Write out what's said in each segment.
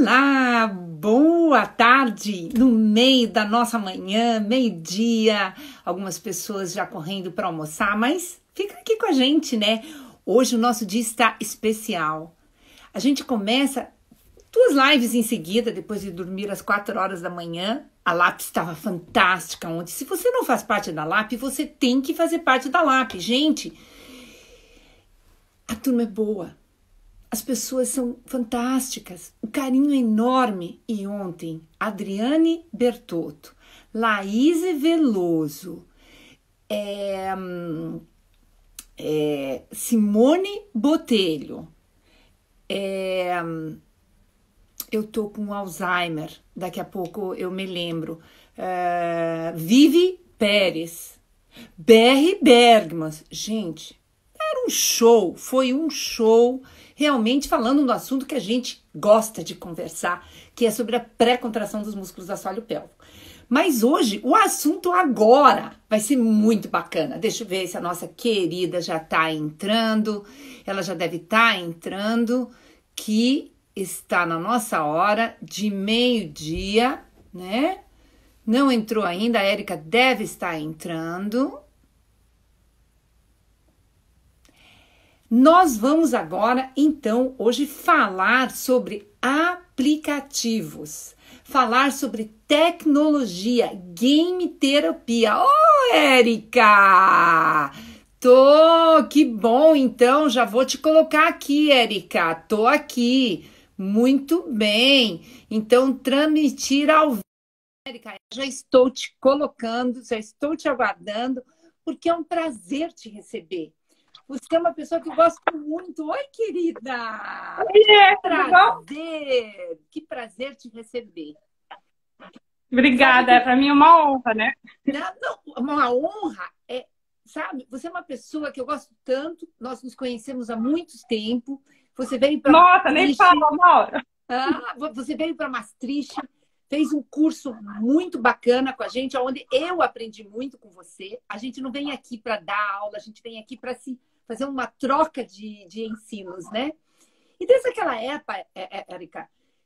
Olá, boa tarde, no meio da nossa manhã, meio-dia, algumas pessoas já correndo para almoçar, mas fica aqui com a gente, né? Hoje o nosso dia está especial. A gente começa 2 lives em seguida, depois de dormir às 4 horas da manhã. A LAP estava fantástica ontem. Se você não faz parte da LAP, você tem que fazer parte da LAP. Gente, a turma é boa. As pessoas são fantásticas, o carinho é enorme. E ontem, Adriane Bertotto, Laís Veloso, Simone Botelho, eu tô com Alzheimer, daqui a pouco eu me lembro, Vivi Pérez, Berry Bergman, gente, era um show, foi um show, realmente falando no assunto que a gente gosta de conversar, que é sobre a pré-contração dos músculos do assoalho pélvico. Mas hoje, o assunto agora vai ser muito bacana. Deixa eu ver se a nossa querida já está entrando. Ela já deve estar entrando, que está na nossa hora de meio-dia, né? Não entrou ainda, a Érica deve estar entrando. Nós vamos agora, então, hoje falar sobre aplicativos, falar sobre tecnologia, game terapia. Ô, Érica! Que bom, então, já vou te colocar aqui, Érica, tô aqui, muito bem. Então, transmitir ao vivo, Érica, já estou te colocando, já estou te aguardando, porque é um prazer te receber. Você é uma pessoa que eu gosto muito. Oi, querida! Que prazer te receber. Obrigada, para mim é uma honra, né? Não, uma honra. Sabe, você é uma pessoa que eu gosto tanto, nós nos conhecemos há muito tempo. Você veio para Nossa, nem fala, Maura. Você veio para Maastricht, fez um curso muito bacana com a gente, onde eu aprendi muito com você. A gente não vem aqui para dar aula, a gente vem aqui para fazer uma troca de ensinos, né? E desde aquela época,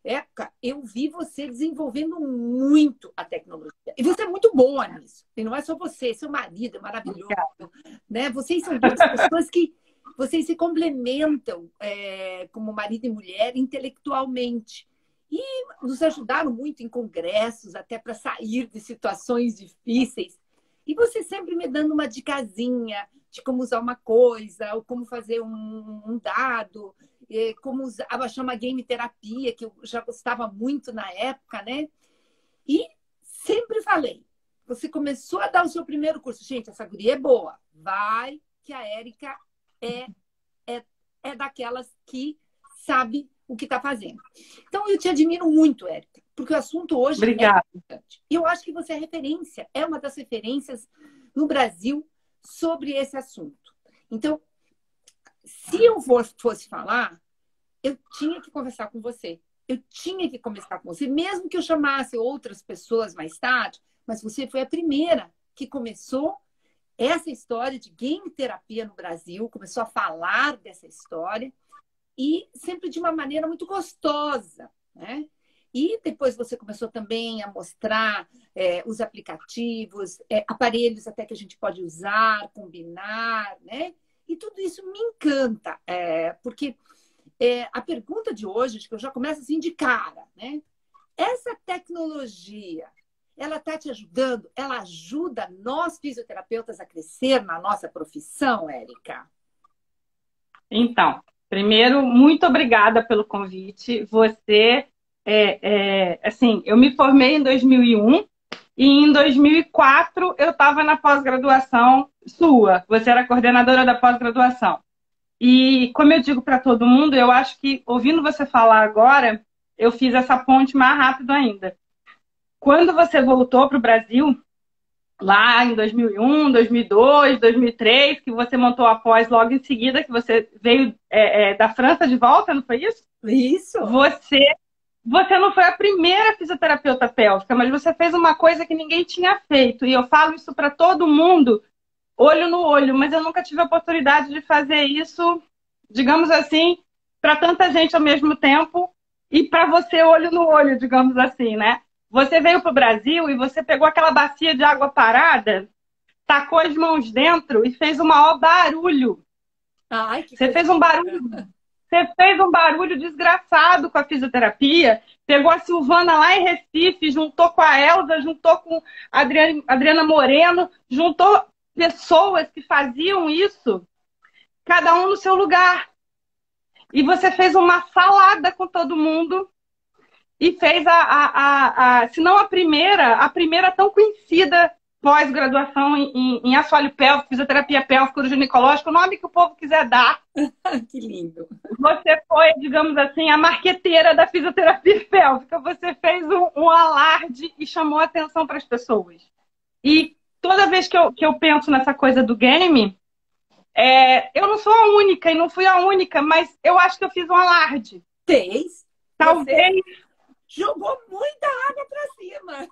Érica, eu vi você desenvolvendo muito a tecnologia. E você é muito boa nisso. E não é só você, seu marido é maravilhoso. Né? Vocês são duas pessoas que vocês se complementam como marido e mulher intelectualmente. E nos ajudaram muito em congressos, até para sair de situações difíceis. E você sempre me dando uma dicasinha de como usar uma coisa, ou como fazer um dado, como usar, chama game terapia, que eu já gostava muito na época, né? E sempre falei, você começou a dar o seu primeiro curso. Gente, essa guria é boa. Vai, que a Érica é daquelas que sabe o que está fazendo. Então, eu te admiro muito, Érica, porque o assunto hoje Obrigada. É importante. E eu acho que você é referência, é uma das referências no Brasil sobre esse assunto. Então, se eu fosse falar, eu tinha que conversar com você. Eu tinha que conversar com você, mesmo que eu chamasse outras pessoas mais tarde, mas você foi a primeira que começou essa história de game terapia no Brasil, começou a falar dessa história, e sempre de uma maneira muito gostosa, né? E depois você começou também a mostrar os aplicativos, aparelhos até que a gente pode usar, combinar, né? E tudo isso me encanta, porque a pergunta de hoje, acho que eu já começo assim de cara, né? Essa tecnologia, ela está te ajudando? Ela ajuda nós fisioterapeutas a crescer na nossa profissão, Érica? Então, primeiro, muito obrigada pelo convite. Você, assim, eu me formei em 2001 e em 2004 eu estava na pós-graduação sua. Você era coordenadora da pós-graduação. E, como eu digo para todo mundo, eu acho que, ouvindo você falar agora, eu fiz essa ponte mais rápido ainda. Quando você voltou para o Brasil, lá em 2001, 2002, 2003, que você montou a pós logo em seguida, que você veio da França de volta, não foi isso? Isso. Você não foi a primeira fisioterapeuta pélvica, mas você fez uma coisa que ninguém tinha feito. E eu falo isso para todo mundo, olho no olho, mas eu nunca tive a oportunidade de fazer isso, digamos assim, para tanta gente ao mesmo tempo. e para você olho no olho, digamos assim, né? Você veio para o Brasil e você pegou aquela bacia de água parada, tacou as mãos dentro e fez o maior barulho. Ai, que Você coisa fez um barulho, você fez um barulho desgraçado com a fisioterapia, pegou a Silvana lá em Recife, juntou com a Elza, juntou com a Adriana Moreno, juntou pessoas que faziam isso, cada um no seu lugar. E você fez uma salada com todo mundo e fez se não a primeira tão conhecida pós-graduação em assoalho pélvico, fisioterapia pélvica, ginecológica, o nome que o povo quiser dar. Que lindo. Você foi, digamos assim, a marqueteira da fisioterapia pélvica. Você fez um alarde e chamou atenção para as pessoas. E toda vez que eu penso nessa coisa do game, eu não sou a única e não fui a única, mas eu acho que eu fiz um alarde. Fez. Talvez. Jogou muita água para cima.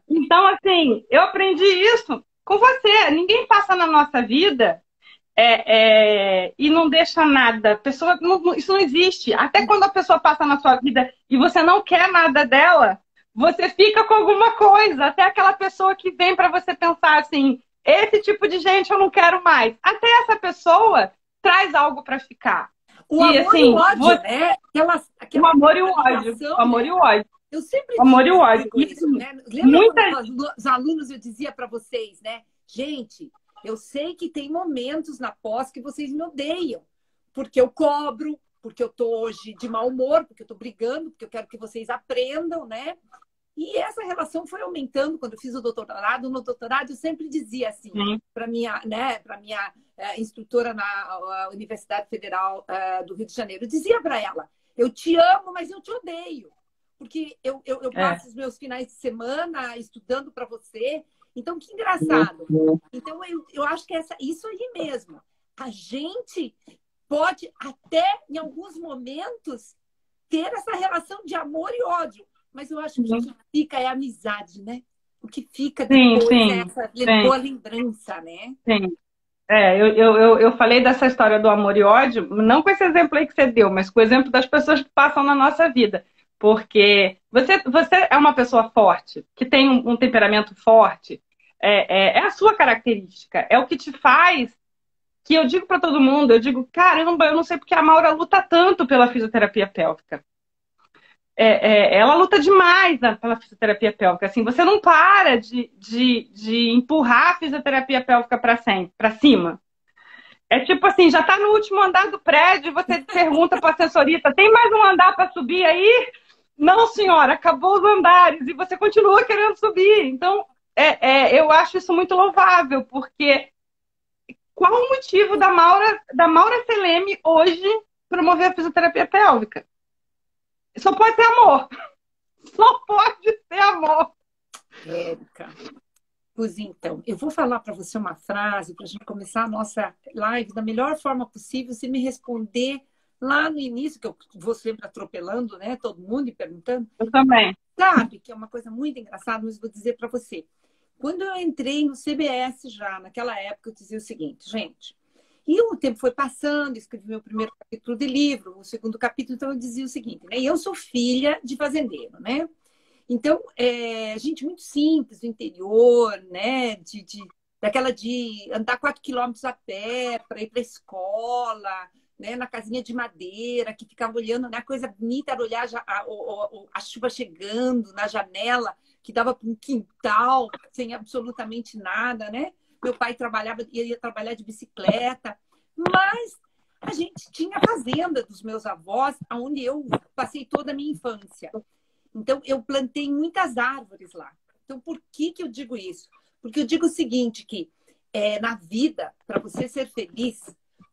Então, assim, eu aprendi isso com você. Ninguém passa na nossa vida e não deixa nada. Pessoa, isso não existe. Até quando a pessoa passa na sua vida e você não quer nada dela, você fica com alguma coisa. Até aquela pessoa que vem para você pensar assim, esse tipo de gente eu não quero mais. Até essa pessoa traz algo para ficar. O amor assim, e o ódio, né? O amor e o ódio. O amor e o ódio. Eu sempre o amor e o ódio. Isso, né? Lembra quando os alunos eu dizia para vocês, né? Gente, eu sei que tem momentos na pós que vocês me odeiam, porque eu cobro, porque eu tô hoje de mau humor, porque eu tô brigando, porque eu quero que vocês aprendam, né? E essa relação foi aumentando quando eu fiz o doutorado. No doutorado eu sempre dizia assim, para minha instrutora na Universidade Federal do Rio de Janeiro, eu dizia para ela, eu te amo, mas eu te odeio. Porque eu passo os meus finais de semana estudando para você. Então, que engraçado. Então, eu acho que isso aí mesmo. A gente pode até, em alguns momentos, ter essa relação de amor e ódio. Mas eu acho que o que fica é a amizade, né? O que fica depois é essa boa lembrança, né? Sim. Eu falei dessa história do amor e ódio, não com esse exemplo aí que você deu, mas com o exemplo das pessoas que passam na nossa vida. Porque você é uma pessoa forte, que tem um temperamento forte, é a sua característica, é o que te faz, que eu digo para todo mundo, eu digo, caramba, eu não sei porque a Maura luta tanto pela fisioterapia pélvica. Ela luta demais pela fisioterapia pélvica. Assim, você não para de empurrar a fisioterapia pélvica para cima. É tipo assim, já está no último andar do prédio, você pergunta para a assessorista, tem mais um andar para subir aí? Não, senhora, acabou os andares e você continua querendo subir. Então, eu acho isso muito louvável, porque qual o motivo da Maura Seleme hoje promover a fisioterapia pélvica? Só pode ser amor. Só pode ser amor. Érica. Pois então, eu vou falar para você uma frase para a gente começar a nossa live da melhor forma possível, você me responder lá no início, que eu vou sempre atropelando, né? Todo mundo e perguntando. Eu também. Sabe que é uma coisa muito engraçada, mas vou dizer para você. Quando eu entrei no CBS já, naquela época, eu dizia o seguinte, gente, e o tempo foi passando, escrevi meu primeiro capítulo de livro, o segundo capítulo, então eu dizia o seguinte, né? Eu sou filha de fazendeiro, né? Então, gente muito simples, do interior, né? Daquela de andar 4 quilômetros a pé para ir para a escola, né? Na casinha de madeira, que ficava olhando, né? A coisa bonita era olhar a chuva chegando na janela, que dava para um quintal, sem absolutamente nada, né? Meu pai ia trabalhar de bicicleta, mas a gente tinha a fazenda dos meus avós, onde eu passei toda a minha infância. Então, eu plantei muitas árvores lá. Então, por que eu digo isso? Porque eu digo o seguinte, que na vida, para você ser feliz,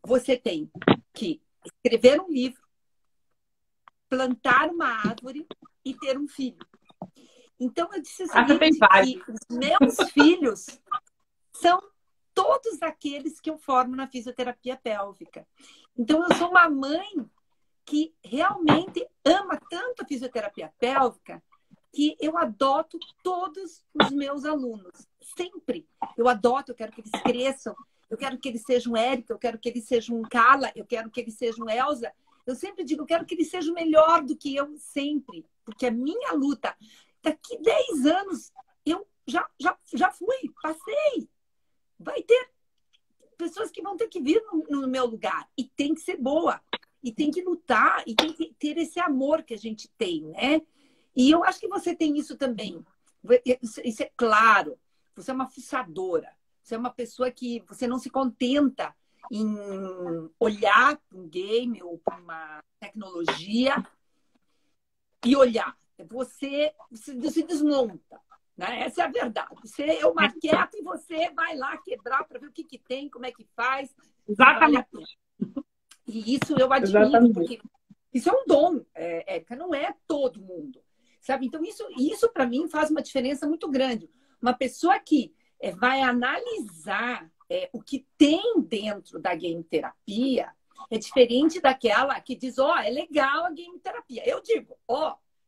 você tem que escrever um livro, plantar uma árvore e ter um filho. Então, eu disse o seguinte, que os meus filhos são todos aqueles que eu formo na fisioterapia pélvica. Então, eu sou uma mãe que realmente ama tanto a fisioterapia pélvica que eu adoto todos os meus alunos. Sempre. Eu adoto, eu quero que eles cresçam, eu quero que eles sejam Érica, eu quero que eles sejam Carla, eu quero que eles sejam Elza. Eu sempre digo, eu quero que ele seja melhor do que eu sempre, porque a minha luta, daqui 10 anos, eu já fui, passei. Vai ter pessoas que vão ter que vir no meu lugar, e tem que ser boa, e tem que lutar, e tem que ter esse amor que a gente tem, né? E eu acho que você tem isso também. Isso é claro. Você é uma fuçadora. Você é uma pessoa que você não se contenta em olhar para um game ou para uma tecnologia e olhar. Você se desmonta. Né? Essa é a verdade. Você é uma maquete e você vai lá quebrar para ver o que tem, como é que faz. Exatamente. E isso eu admiro, exatamente, porque isso é um dom. Não é todo mundo. Sabe? Então, isso para mim faz uma diferença muito grande. Uma pessoa que vai analisar o que tem dentro da game terapia é diferente daquela que diz, é legal a game terapia. Eu digo,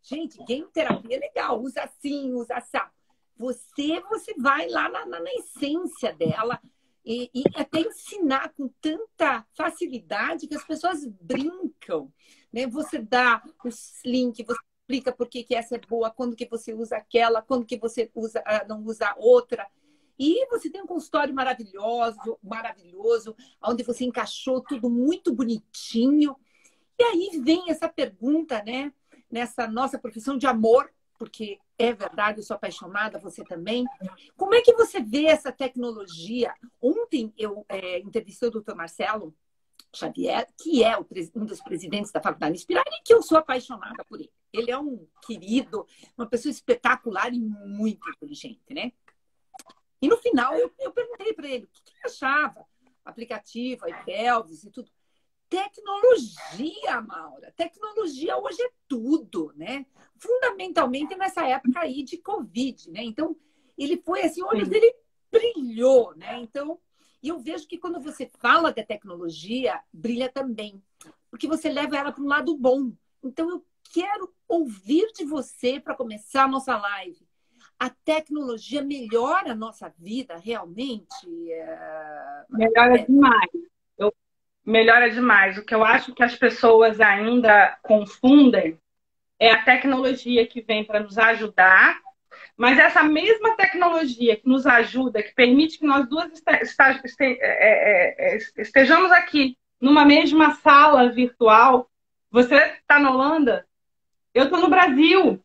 gente, game terapia é legal, usa assim, usa assim. Você vai lá na essência dela e até ensinar com tanta facilidade que as pessoas brincam. Né? Você dá os links, você explica por que essa é boa, quando que você usa aquela, quando que você não usa outra. E você tem um consultório maravilhoso, onde você encaixou tudo muito bonitinho. E aí vem essa pergunta, né? Nessa nossa profissão de amor, porque é verdade, eu sou apaixonada, você também. Como é que você vê essa tecnologia? Ontem eu entrevistei o Dr. Marcelo Xavier, que é um dos presidentes da Faculdade Inspirar, e que eu sou apaixonada por ele. Ele é um querido, uma pessoa espetacular e muito inteligente, né? E no final eu perguntei para ele o que ele achava, aplicativo, iPelvis e tudo. Tecnologia, Maura. Tecnologia hoje é tudo, né? Fundamentalmente nessa época aí de Covid, né? Então, ele foi assim, o olho dele brilhou, né? Então, e eu vejo que quando você fala da tecnologia, brilha também. Porque você leva ela para um lado bom. Então, eu quero ouvir de você para começar a nossa live. A tecnologia melhora a nossa vida realmente? Melhora demais. Melhora demais. O que eu acho que as pessoas ainda confundem é a tecnologia que vem para nos ajudar, mas essa mesma tecnologia que nos ajuda, que permite que nós duas estejamos aqui numa mesma sala virtual. Você está na Holanda, eu estou no Brasil.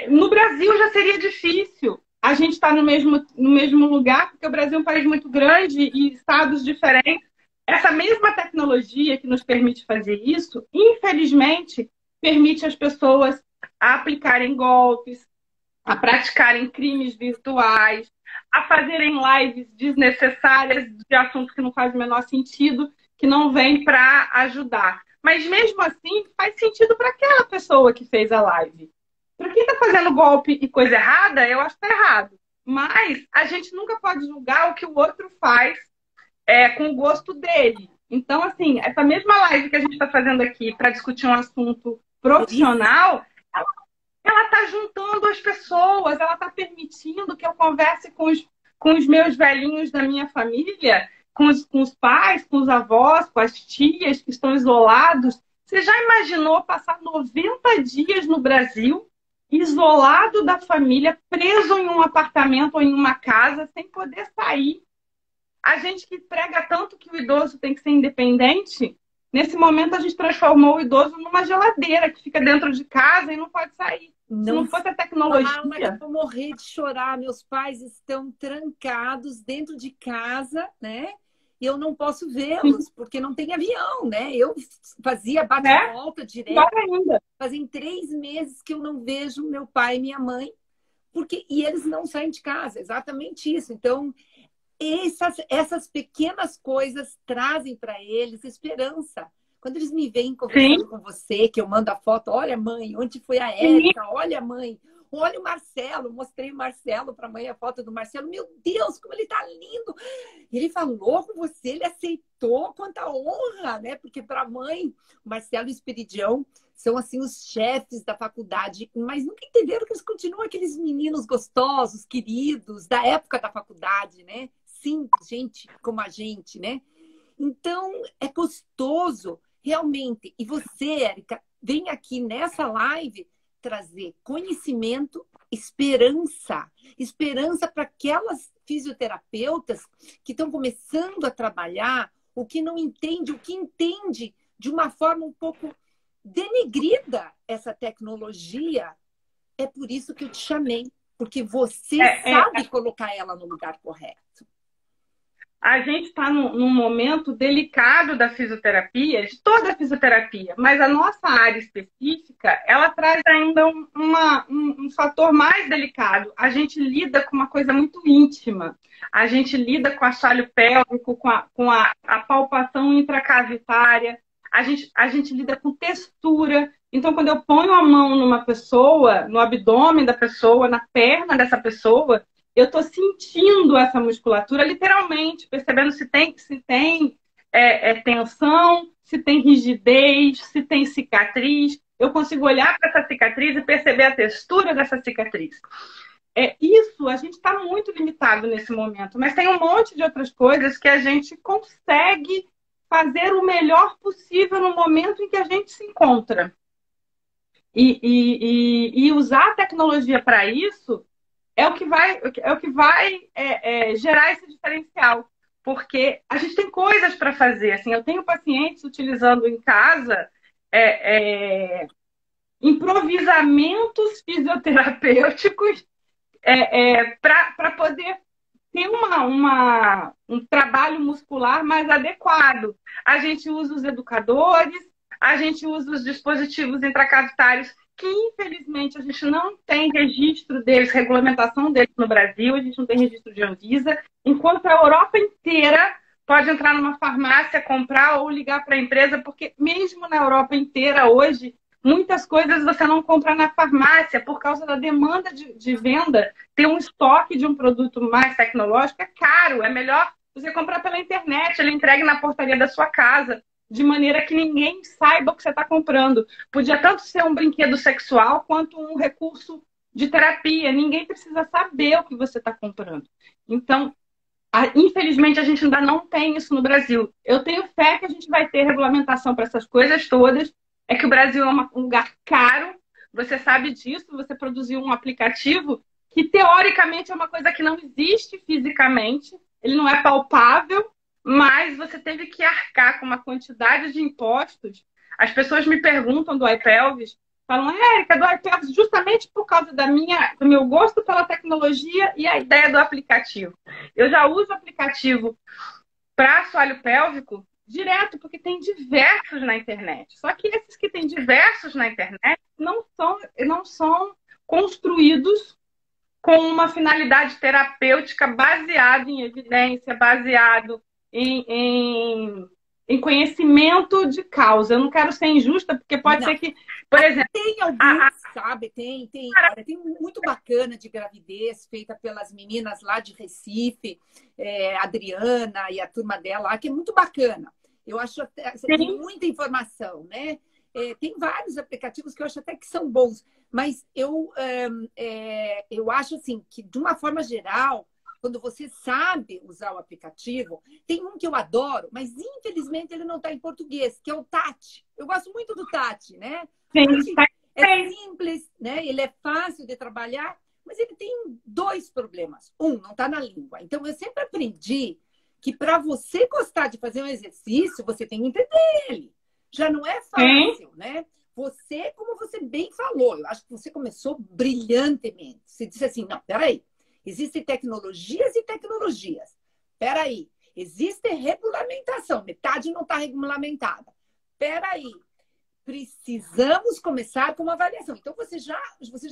No Brasil já seria difícil a gente estar no mesmo lugar, porque o Brasil é um país muito grande e estados diferentes. Essa mesma tecnologia que nos permite fazer isso, infelizmente, permite às pessoas a aplicarem golpes, a praticarem crimes virtuais, a fazerem lives desnecessárias de assuntos que não fazem o menor sentido, que não vêm para ajudar. Mas mesmo assim, faz sentido para aquela pessoa que fez a live. Para quem está fazendo golpe e coisa errada, eu acho que está errado. Mas a gente nunca pode julgar o que o outro faz com o gosto dele. Então, assim, essa mesma live que a gente está fazendo aqui para discutir um assunto profissional, ela está juntando as pessoas, ela está permitindo que eu converse com os meus velhinhos da minha família, com os pais, com os avós, com as tias que estão isolados. Você já imaginou passar 90 dias no Brasil, isolado da família, preso em um apartamento ou em uma casa, sem poder sair? A gente que prega tanto que o idoso tem que ser independente, nesse momento a gente transformou o idoso numa geladeira que fica dentro de casa e não pode sair. Se não fosse a tecnologia... Eu vou morrer de chorar. Meus pais estão trancados dentro de casa, né? E eu não posso vê-los, porque não tem avião, né? Eu fazia bate-volta direto. Fazem 3 meses que eu não vejo meu pai e minha mãe, e eles não saem de casa. Exatamente isso. Então... Essas pequenas coisas trazem para eles esperança. Quando eles me veem conversando com você, que eu mando a foto, olha, mãe, onde foi a Érica? Olha, mãe, olha o Marcelo. Mostrei o Marcelo para a mãe, a foto do Marcelo. Meu Deus, como ele está lindo! Ele falou com você, ele aceitou, quanta honra, né? Porque para a mãe, o Marcelo e o Esperidião são assim os chefes da faculdade, mas nunca entenderam que eles continuam aqueles meninos gostosos, queridos, da época da faculdade, né? Sim, gente como a gente, né? Então, é gostoso realmente. E você, Érica, vem aqui nessa live trazer conhecimento, esperança. Esperança para aquelas fisioterapeutas que estão começando a trabalhar, o que não entende, o que entende de uma forma um pouco denegrida essa tecnologia. É por isso que eu te chamei, porque você sabe colocar ela no lugar correto. A gente está num momento delicado da fisioterapia, de toda a fisioterapia, mas a nossa área específica, ela traz ainda um fator mais delicado. A gente lida com uma coisa muito íntima. A gente lida com o assoalho pélvico, com a palpação intracavitária. A gente lida com textura. Então, quando eu ponho a mão numa pessoa, no abdômen da pessoa, na perna dessa pessoa, eu estou sentindo essa musculatura, literalmente, percebendo se tem tensão, se tem rigidez, se tem cicatriz. Eu consigo olhar para essa cicatriz e perceber a textura dessa cicatriz. Isso, a gente está muito limitado nesse momento, mas tem um monte de outras coisas que a gente consegue fazer o melhor possível no momento em que a gente se encontra. E usar a tecnologia para isso é o que vai gerar esse diferencial. Porque a gente tem coisas para fazer. Assim, eu tenho pacientes utilizando em casa improvisamentos fisioterapêuticos para poder ter um trabalho muscular mais adequado. A gente usa os educadores, a gente usa os dispositivos intracavitários, que infelizmente a gente não tem registro deles, regulamentação deles no Brasil, a gente não tem registro de Anvisa, enquanto a Europa inteira pode entrar numa farmácia, comprar ou ligar para a empresa, porque mesmo na Europa inteira hoje, muitas coisas você não compra na farmácia por causa da demanda de venda. Ter um estoque de um produto mais tecnológico é caro, é melhor você comprar pela internet, ele entregue na portaria da sua casa, de maneira que ninguém saiba o que você está comprando. Podia tanto ser um brinquedo sexual quanto um recurso de terapia. Ninguém precisa saber o que você está comprando. Então, infelizmente, a gente ainda não tem isso no Brasil. Eu tenho fé que a gente vai ter regulamentação para essas coisas todas. É que o Brasil é um lugar caro. Você sabe disso. Você produziu um aplicativo que, teoricamente, é uma coisa que não existe fisicamente. Ele não é palpável. Mas você teve que arcar com uma quantidade de impostos. As pessoas me perguntam do iPelvis, falam, Érica, do iPelvis, justamente por causa do meu gosto pela tecnologia e a ideia do aplicativo. Eu já uso o aplicativo para assoalho pélvico direto, porque tem diversos na internet. Só que esses que tem diversos na internet não são construídos com uma finalidade terapêutica baseada em evidência, baseado em conhecimento de causa. Eu não quero ser injusta, porque pode ser que, por exemplo... Tem alguns, sabe? Tem muito bacana de gravidez, feita pelas meninas lá de Recife, Adriana e a turma dela lá, que é muito bacana. Eu acho até, tem muita informação, né? Tem vários aplicativos que eu acho até que são bons, mas eu acho assim, que de uma forma geral, quando você sabe usar o aplicativo, tem um que eu adoro, mas infelizmente ele não está em português, que é o Tati. Eu gosto muito do Tati, né? Sim. É simples, né? Ele é fácil de trabalhar, mas ele tem dois problemas. Um, não está na língua. Então, eu sempre aprendi que para você gostar de fazer um exercício, você tem que entender ele. Já não é fácil, né? Você, como você bem falou, eu acho que você começou brilhantemente. Você disse assim, não, peraí. Existem tecnologias e tecnologias. Espera aí. Existe regulamentação. Metade não está regulamentada. Espera aí. Precisamos começar com uma avaliação. Então, você já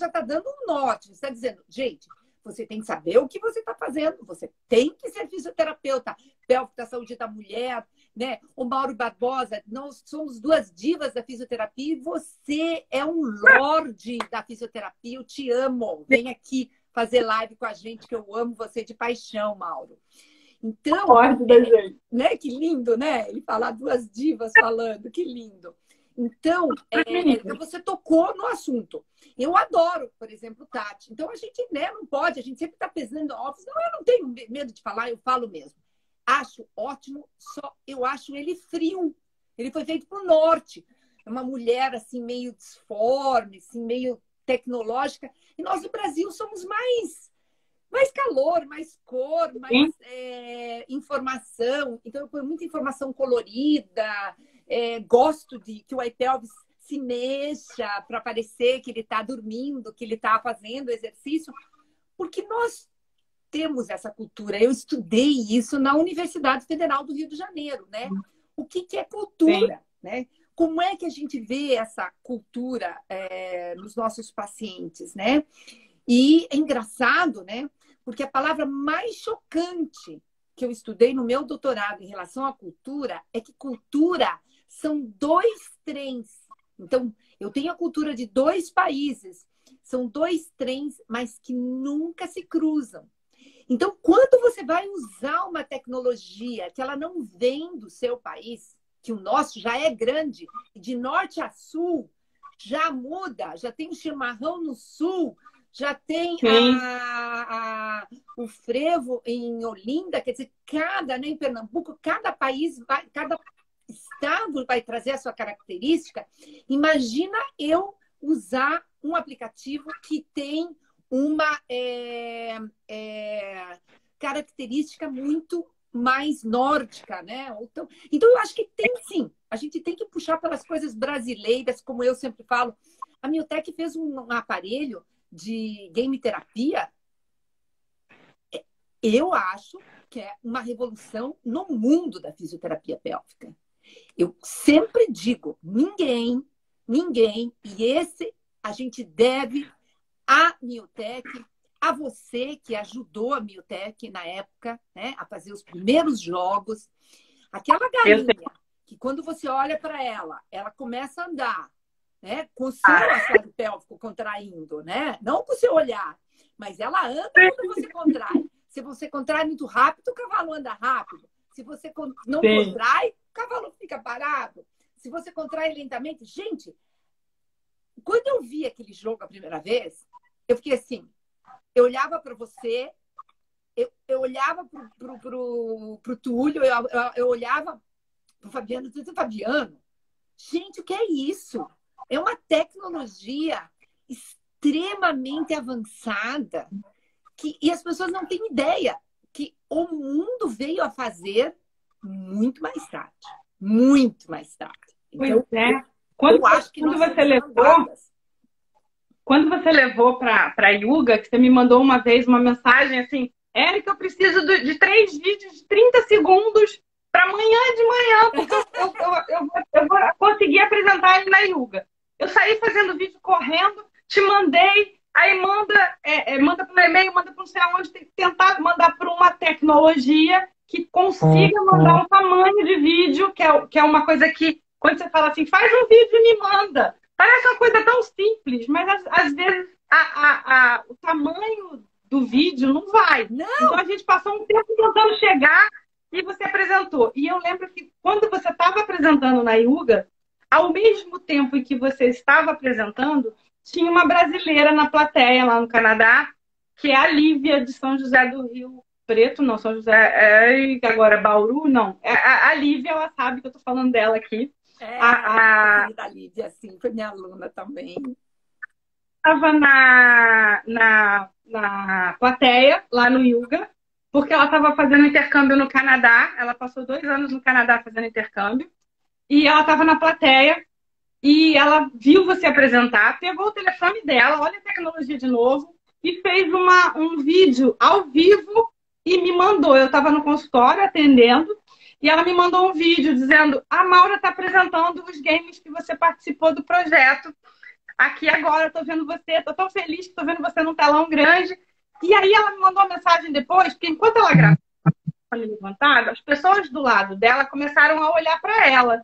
está dando um norte. Você está dizendo, gente, você tem que saber o que você está fazendo. Você tem que ser fisioterapeuta. Pélvico da saúde da mulher, né? O Mauro Barbosa, nós somos duas divas da fisioterapia e você é um lorde da fisioterapia. Eu te amo. Vem aqui fazer live com a gente, que eu amo você de paixão, Mauro. Então, né? Que lindo, né? Ele falar duas divas falando, que lindo. Então, você tocou no assunto. Eu adoro, por exemplo, Tati. Então, a gente, né, não pode, a gente sempre está pesando office. Não, eu não tenho medo de falar, eu falo mesmo. Acho ótimo, só eu acho ele frio. Ele foi feito para o norte. É uma mulher assim meio disforme, assim, meio tecnológica. E nós no Brasil somos mais calor, mais cor, mais informação. Então, eu ponho muita informação colorida. Gosto de que o iPelvis se mexa para parecer que ele está dormindo, que ele está fazendo exercício. Porque nós temos essa cultura. Eu estudei isso na Universidade Federal do Rio de Janeiro, né? O que é cultura, né? Como é que a gente vê essa cultura nos nossos pacientes, né? E é engraçado, né? Porque a palavra mais chocante que eu estudei no meu doutorado em relação à cultura é que cultura são dois trens. Então, eu tenho a cultura de dois países, são dois trens, mas que nunca se cruzam. Então, quando você vai usar uma tecnologia que ela não vem do seu país, que o nosso já é grande, de norte a sul, já muda, já tem o chimarrão no sul, já tem o frevo em Olinda, quer dizer, né, em Pernambuco, cada país, cada estado vai trazer a sua característica. Imagina eu usar um aplicativo que tem uma característica muito mais nórdica, né? Então, eu acho que tem sim. A gente tem que puxar pelas coisas brasileiras, como eu sempre falo. A Miotec fez um aparelho de game terapia. Eu acho que é uma revolução no mundo da fisioterapia pélvica. Eu sempre digo, ninguém, e esse a gente deve à Miotec, a você que ajudou a Miotec na época, né, a fazer os primeiros jogos. Aquela galinha que quando você olha para ela, ela começa a andar, né, com o seu assoalho pélvico contraindo, né? Não com o seu olhar, mas ela anda quando você contrai. Se você contrai muito rápido, o cavalo anda rápido. Se você não contrai, o cavalo fica parado. Se você contrai lentamente... Gente, quando eu vi aquele jogo a primeira vez, eu fiquei assim, eu olhava para você, eu olhava pro Túlio, eu olhava pro Fabiano, Fabiano, gente, o que é isso? É uma tecnologia extremamente avançada e as pessoas não têm ideia que o mundo veio a fazer muito mais tarde. Muito mais tarde. Então, pois é. Eu acho que quando você levou para a Yuga, que você me mandou uma vez uma mensagem assim, Érica, eu preciso de 3 vídeos de 30 segundos para amanhã de manhã, porque eu vou conseguir apresentar ele na Yuga. Eu saí fazendo vídeo correndo, te mandei, aí manda para o e-mail, manda para não sei aonde, tem que tentar mandar para uma tecnologia que consiga mandar um tamanho de vídeo, que é uma coisa que, quando você fala assim, faz um vídeo e me manda. Parece uma coisa tão simples, mas às vezes o tamanho do vídeo não vai. Não. Então a gente passou um tempo tentando chegar e você apresentou. E eu lembro que quando você estava apresentando na Yuga, ao mesmo tempo em que você estava apresentando, tinha uma brasileira na plateia lá no Canadá, que é a Lívia de São José do Rio Preto, não, São José, agora Bauru, não. A Lívia, ela sabe que eu estou falando dela aqui. A Lívia, sim, foi minha aluna também. Estava na plateia, lá no Yuga, porque ela estava fazendo intercâmbio no Canadá. Ela passou 2 anos no Canadá fazendo intercâmbio. E ela estava na plateia e ela viu você apresentar, pegou o telefone dela, olha a tecnologia de novo, e fez um vídeo ao vivo e me mandou. Eu estava no consultório atendendo e ela me mandou um vídeo dizendo: a Maura está apresentando os games que você participou do projeto. Aqui agora, eu tô vendo você, tô tão feliz que tô vendo você num telão grande. E aí ela me mandou uma mensagem depois, porque enquanto ela gravava levantada, as pessoas do lado dela começaram a olhar para ela.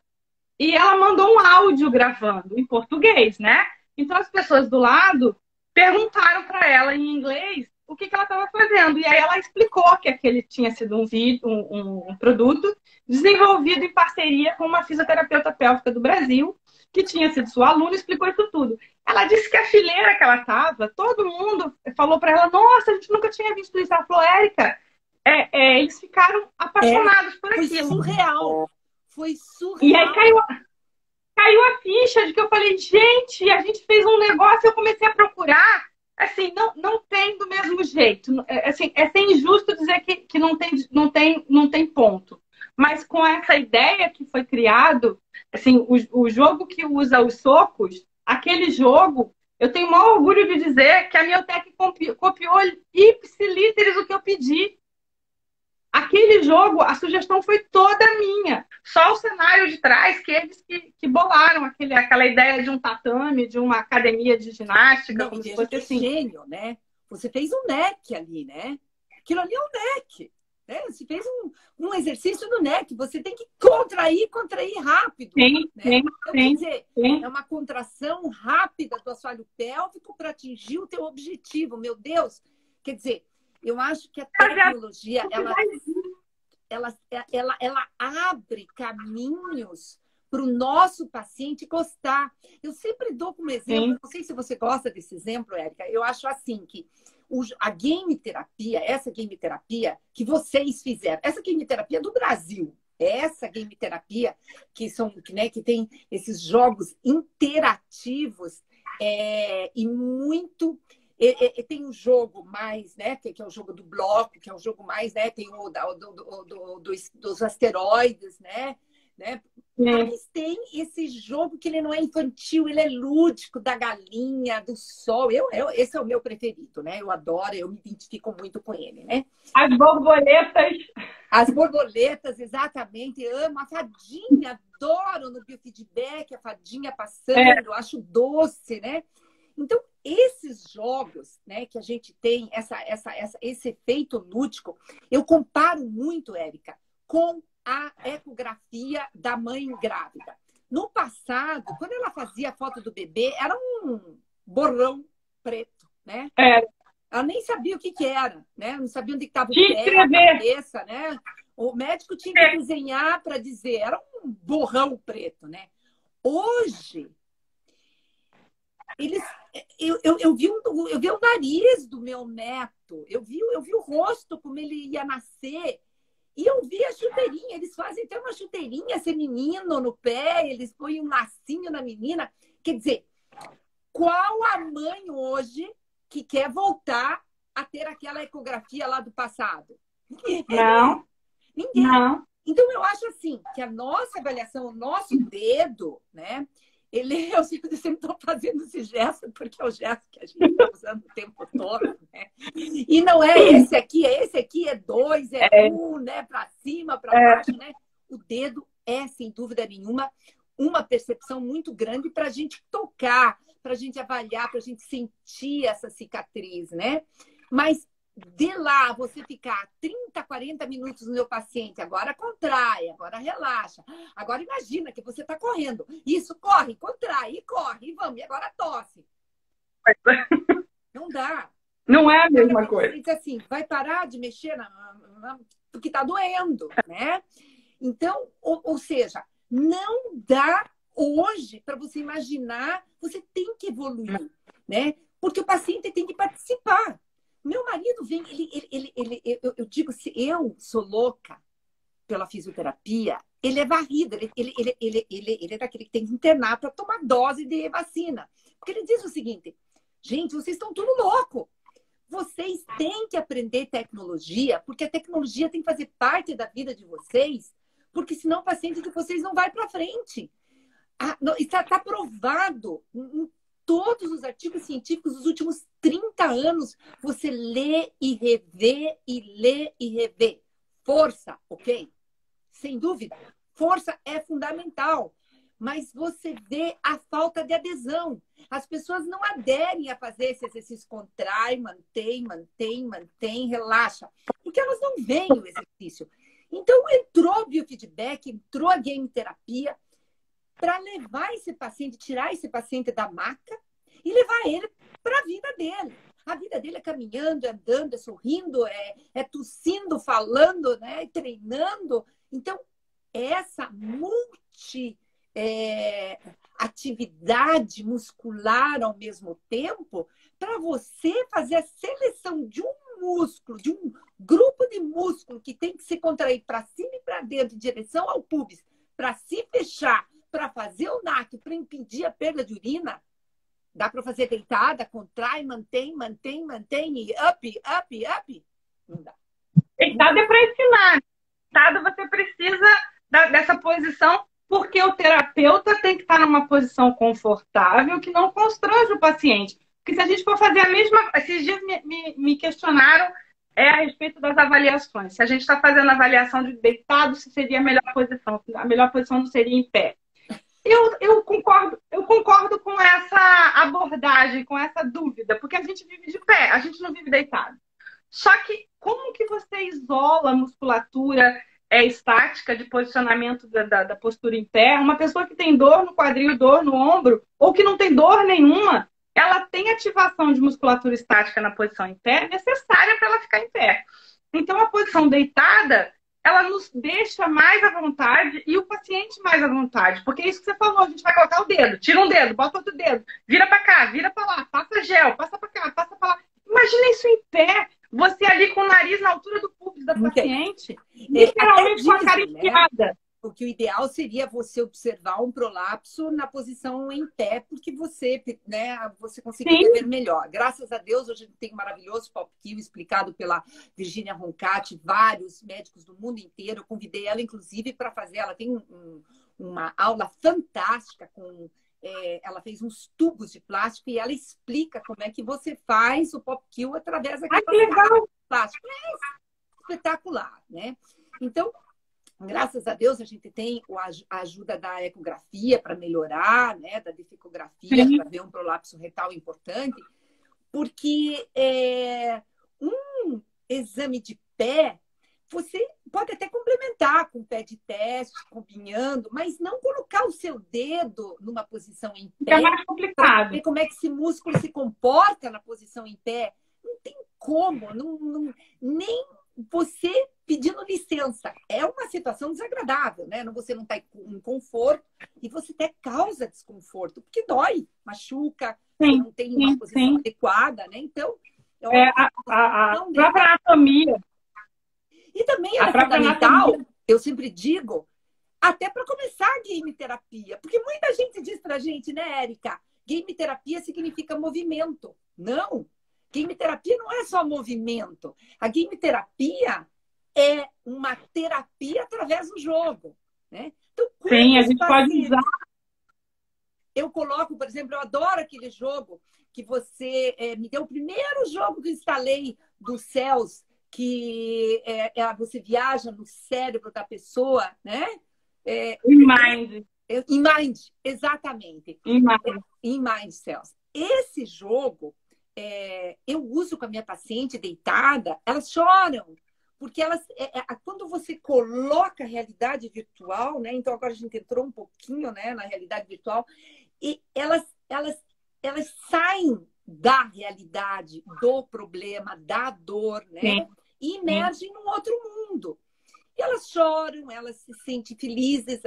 E ela mandou um áudio gravando em português, né? Então as pessoas do lado perguntaram para ela em inglês o que ela estava fazendo. E aí ela explicou que aquele tinha sido um produto desenvolvido em parceria com uma fisioterapeuta pélvica do Brasil, que tinha sido sua aluna, e explicou isso tudo. Ela disse que a fileira que ela estava, todo mundo falou para ela: nossa, a gente nunca tinha visto isso. Ela falou: Érica, eles ficaram apaixonados por aquilo. Foi surreal. Foi E aí surreal. caiu a ficha de que eu falei, gente, a gente fez um negócio, eu comecei a procurar. Assim, não tem do mesmo jeito. Assim, é ser injusto dizer que não tem ponto. Mas com essa ideia que foi criado, assim, o jogo que usa os socos, aquele jogo, eu tenho o maior orgulho de dizer que a Miotech copiou ipsilíteres o que eu pedi. Aquele jogo, a sugestão foi toda minha. Só o cenário de trás, que eles que bolaram aquela ideia de um tatame, de uma academia de ginástica, Não, e como se veja fosse que assim. gênio, né? Você fez um neck ali, né? Aquilo ali é um neck. Né? Você fez um exercício do neck. Você tem que contrair rápido. Sim, Né? sim, Então, quer sim, dizer, é sim. uma contração rápida do assoalho pélvico para atingir o teu objetivo. Meu Deus! Quer dizer, eu acho que a tecnologia, ela abre caminhos para o nosso paciente gostar. Eu sempre dou como exemplo, Sim, não sei se você gosta desse exemplo, Érica, eu acho assim que a game terapia, essa game terapia que vocês fizeram, essa game terapia do Brasil, essa game terapia que tem esses jogos interativos e muito tem um jogo mais, né? Que é o jogo do bloco, que é o jogo mais, né? Tem dos asteroides, né? sim. Mas tem esse jogo que ele não é infantil, ele é lúdico, da galinha, do sol. Esse é o meu preferido, né? Eu adoro, eu me identifico muito com ele, né? As borboletas. As borboletas, exatamente. Amo a fadinha, adoro no biofeedback, a fadinha passando, acho doce, né? Então, esses jogos, né, que a gente tem, esse efeito lúdico, eu comparo muito, Érica, com a ecografia da mãe grávida. No passado, quando ela fazia a foto do bebê, era um borrão preto, né? É, Ela nem sabia o que era, né? Não sabia onde estava o te pé, a escrever. cabeça, né? O médico tinha que desenhar para dizer, era um borrão preto, né? Hoje, eles, eu vi o nariz do meu neto, eu vi o rosto, como ele ia nascer, e eu vi a chuteirinha. Eles fazem até uma chuteirinha, esse menino no pé, eles põem um lacinho na menina. Quer dizer, qual a mãe hoje que quer voltar a ter aquela ecografia lá do passado? Ninguém. Não, Ninguém. não. Então, eu acho assim, que a nossa avaliação, o nosso dedo, né? Eu sempre estou fazendo esse gesto, porque é o gesto que a gente está usando o tempo todo, né? E não é esse aqui, é dois, é um, né? Para cima, para baixo, né? O dedo é, sem dúvida nenhuma, uma percepção muito grande para a gente tocar, para a gente avaliar, para a gente sentir essa cicatriz, né? Mas de lá, você ficar 30, 40 minutos no meu paciente, agora contrai, agora relaxa. Agora imagina que você está correndo. Isso, corre, contrai, e corre, e vamos, e agora tosse. Não dá. Não é a mesma Você coisa. diz assim, vai parar de mexer porque está doendo, né? Então, ou seja, não dá hoje para você imaginar, você tem que evoluir, né? Porque o paciente tem que participar. Meu marido vem, eu digo, se eu sou louca pela fisioterapia, ele é varrido, ele é daquele que tem que internar para tomar dose de vacina. Porque ele diz o seguinte, gente, vocês estão tudo louco. Vocês têm que aprender tecnologia, porque a tecnologia tem que fazer parte da vida de vocês, porque senão o paciente de vocês não vai para frente. Está provado em todos os artigos científicos dos últimos 30 anos. Você lê e revê, e lê e revê. Força, ok? Sem dúvida. Força é fundamental. Mas você vê a falta de adesão. As pessoas não aderem a fazer esse exercício. Contrai, mantém, relaxa. Porque elas não veem o exercício. Então, entrou o biofeedback, entrou a game terapia para levar esse paciente, tirar esse paciente da maca e levar ele para a vida dele. A vida dele é caminhando, é andando, é sorrindo, é tossindo, falando, né? Treinando. Então, essa atividade muscular ao mesmo tempo, para você fazer a seleção de um músculo, de um grupo de músculo que tem que se contrair para cima e para dentro, em direção ao pubis, para se fechar, para fazer o NAC, para impedir a perda de urina, dá para fazer deitada, contrai, mantém, e up. Não dá. Deitada é para ensinar. Deitada você precisa dessa posição, porque o terapeuta tem que estar numa posição confortável que não constrange o paciente. Porque se a gente for fazer a mesma... Esses dias me questionaram a respeito das avaliações. Se a gente está fazendo avaliação de deitado, se seria a melhor posição. A melhor posição não seria em pé. Eu concordo com essa abordagem, com essa dúvida, porque a gente vive de pé, a gente não vive deitado. Só que como que você isola a musculatura estática de posicionamento da postura em pé? Uma pessoa que tem dor no quadril, dor no ombro, ou que não tem dor nenhuma, ela tem ativação de musculatura estática na posição em pé necessária para ela ficar em pé. Então, a posição deitada, ela nos deixa mais à vontade e o paciente mais à vontade. Porque é isso que você falou, a gente vai colocar o dedo, tira um dedo, bota outro dedo, vira para cá, vira para lá, passa gel, passa para cá, passa para lá. Imagina isso em pé, você ali com o nariz na altura do público da paciente, literalmente com a cara enfiada. Porque o ideal seria você observar um prolapso na posição em pé, porque você, né, você conseguiria ver melhor. Graças a Deus, hoje tem um maravilhoso PopQ explicado pela Virginia Roncati, vários médicos do mundo inteiro. Eu convidei ela, inclusive, para fazer. Ela tem uma aula fantástica com... ela fez uns tubos de plástico e ela explica como é que você faz o PopQ através daquele plástico. É espetacular, né? Então, graças a Deus, a gente tem a ajuda da ecografia para melhorar, né? Da defecografia, para ver um prolapso retal importante, porque um exame de pé, você pode até complementar com pé de teste, combinando, mas não colocar o seu dedo numa posição em pé. É mais complicado. Ver como é que esse músculo se comporta na posição em pé. Não tem como, nem você pedindo licença. É uma situação desagradável, né? Você não está em conforto e você até causa desconforto, porque dói, machuca, você não tem uma posição adequada, né? Então, a própria anatomia. E também é fundamental, eu sempre digo, até para começar a game terapia. Porque muita gente diz pra gente, né, Érica? Game terapia significa movimento. Não. Game terapia não é só movimento. A game terapia é uma terapia através do jogo, né? Então, sim, a gente pode usar. Eu coloco, por exemplo, eu adoro aquele jogo que você me deu o primeiro jogo que eu instalei dos céus, que você viaja no cérebro da pessoa, né? In Mind. In Mind, exatamente. In Mind Cells. Esse jogo, eu uso com a minha paciente deitada, elas choram, porque quando você coloca a realidade virtual, né? Então agora a gente entrou um pouquinho, né, na realidade virtual, e elas saem da realidade, do problema, da dor, né? Sim. E emergem num outro mundo. E elas choram, elas se sentem felizes,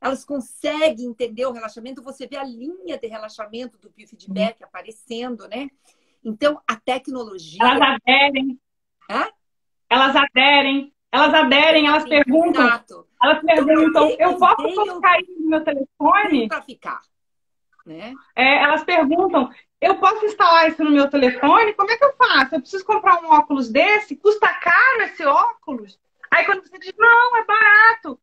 elas conseguem entender o relaxamento. Você vê a linha de relaxamento do biofeedback aparecendo, né? Então, a tecnologia... Elas aderem. Elas perguntam. Exato. Elas perguntam, eu posso colocar isso no meu telefone? Para ficar. Né? Elas perguntam, eu posso instalar isso no meu telefone? Como é que eu faço? Eu preciso comprar um óculos desse? Custa caro esse óculos? Aí quando você diz, não, é barato.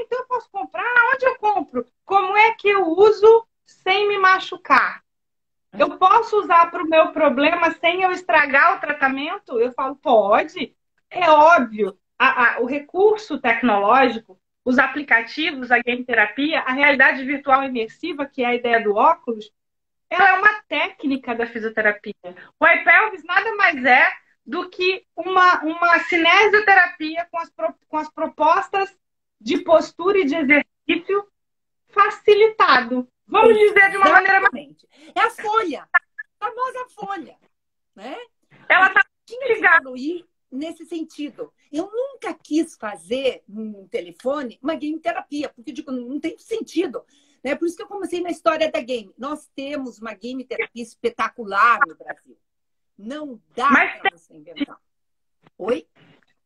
Então eu posso comprar? Onde eu compro? Como é que eu uso sem me machucar? Eu posso usar para o meu problema sem eu estragar o tratamento? Eu falo, pode. É óbvio. O recurso tecnológico, os aplicativos, a game terapia, a realidade virtual imersiva, que é a ideia do óculos, ela é uma técnica da fisioterapia. O iPelvis nada mais é do que uma cinesioterapia com as propostas de postura e de exercício facilitado. Vamos dizer de uma maneira mais... É a folha, a famosa folha, né? Ela está ligada nesse sentido. Eu nunca quis fazer no telefone uma game terapia, porque digo, não tem sentido. Né? Por isso que eu comecei na história da game. Nós temos uma game terapia espetacular no Brasil. Não dá para você inventar. Oi?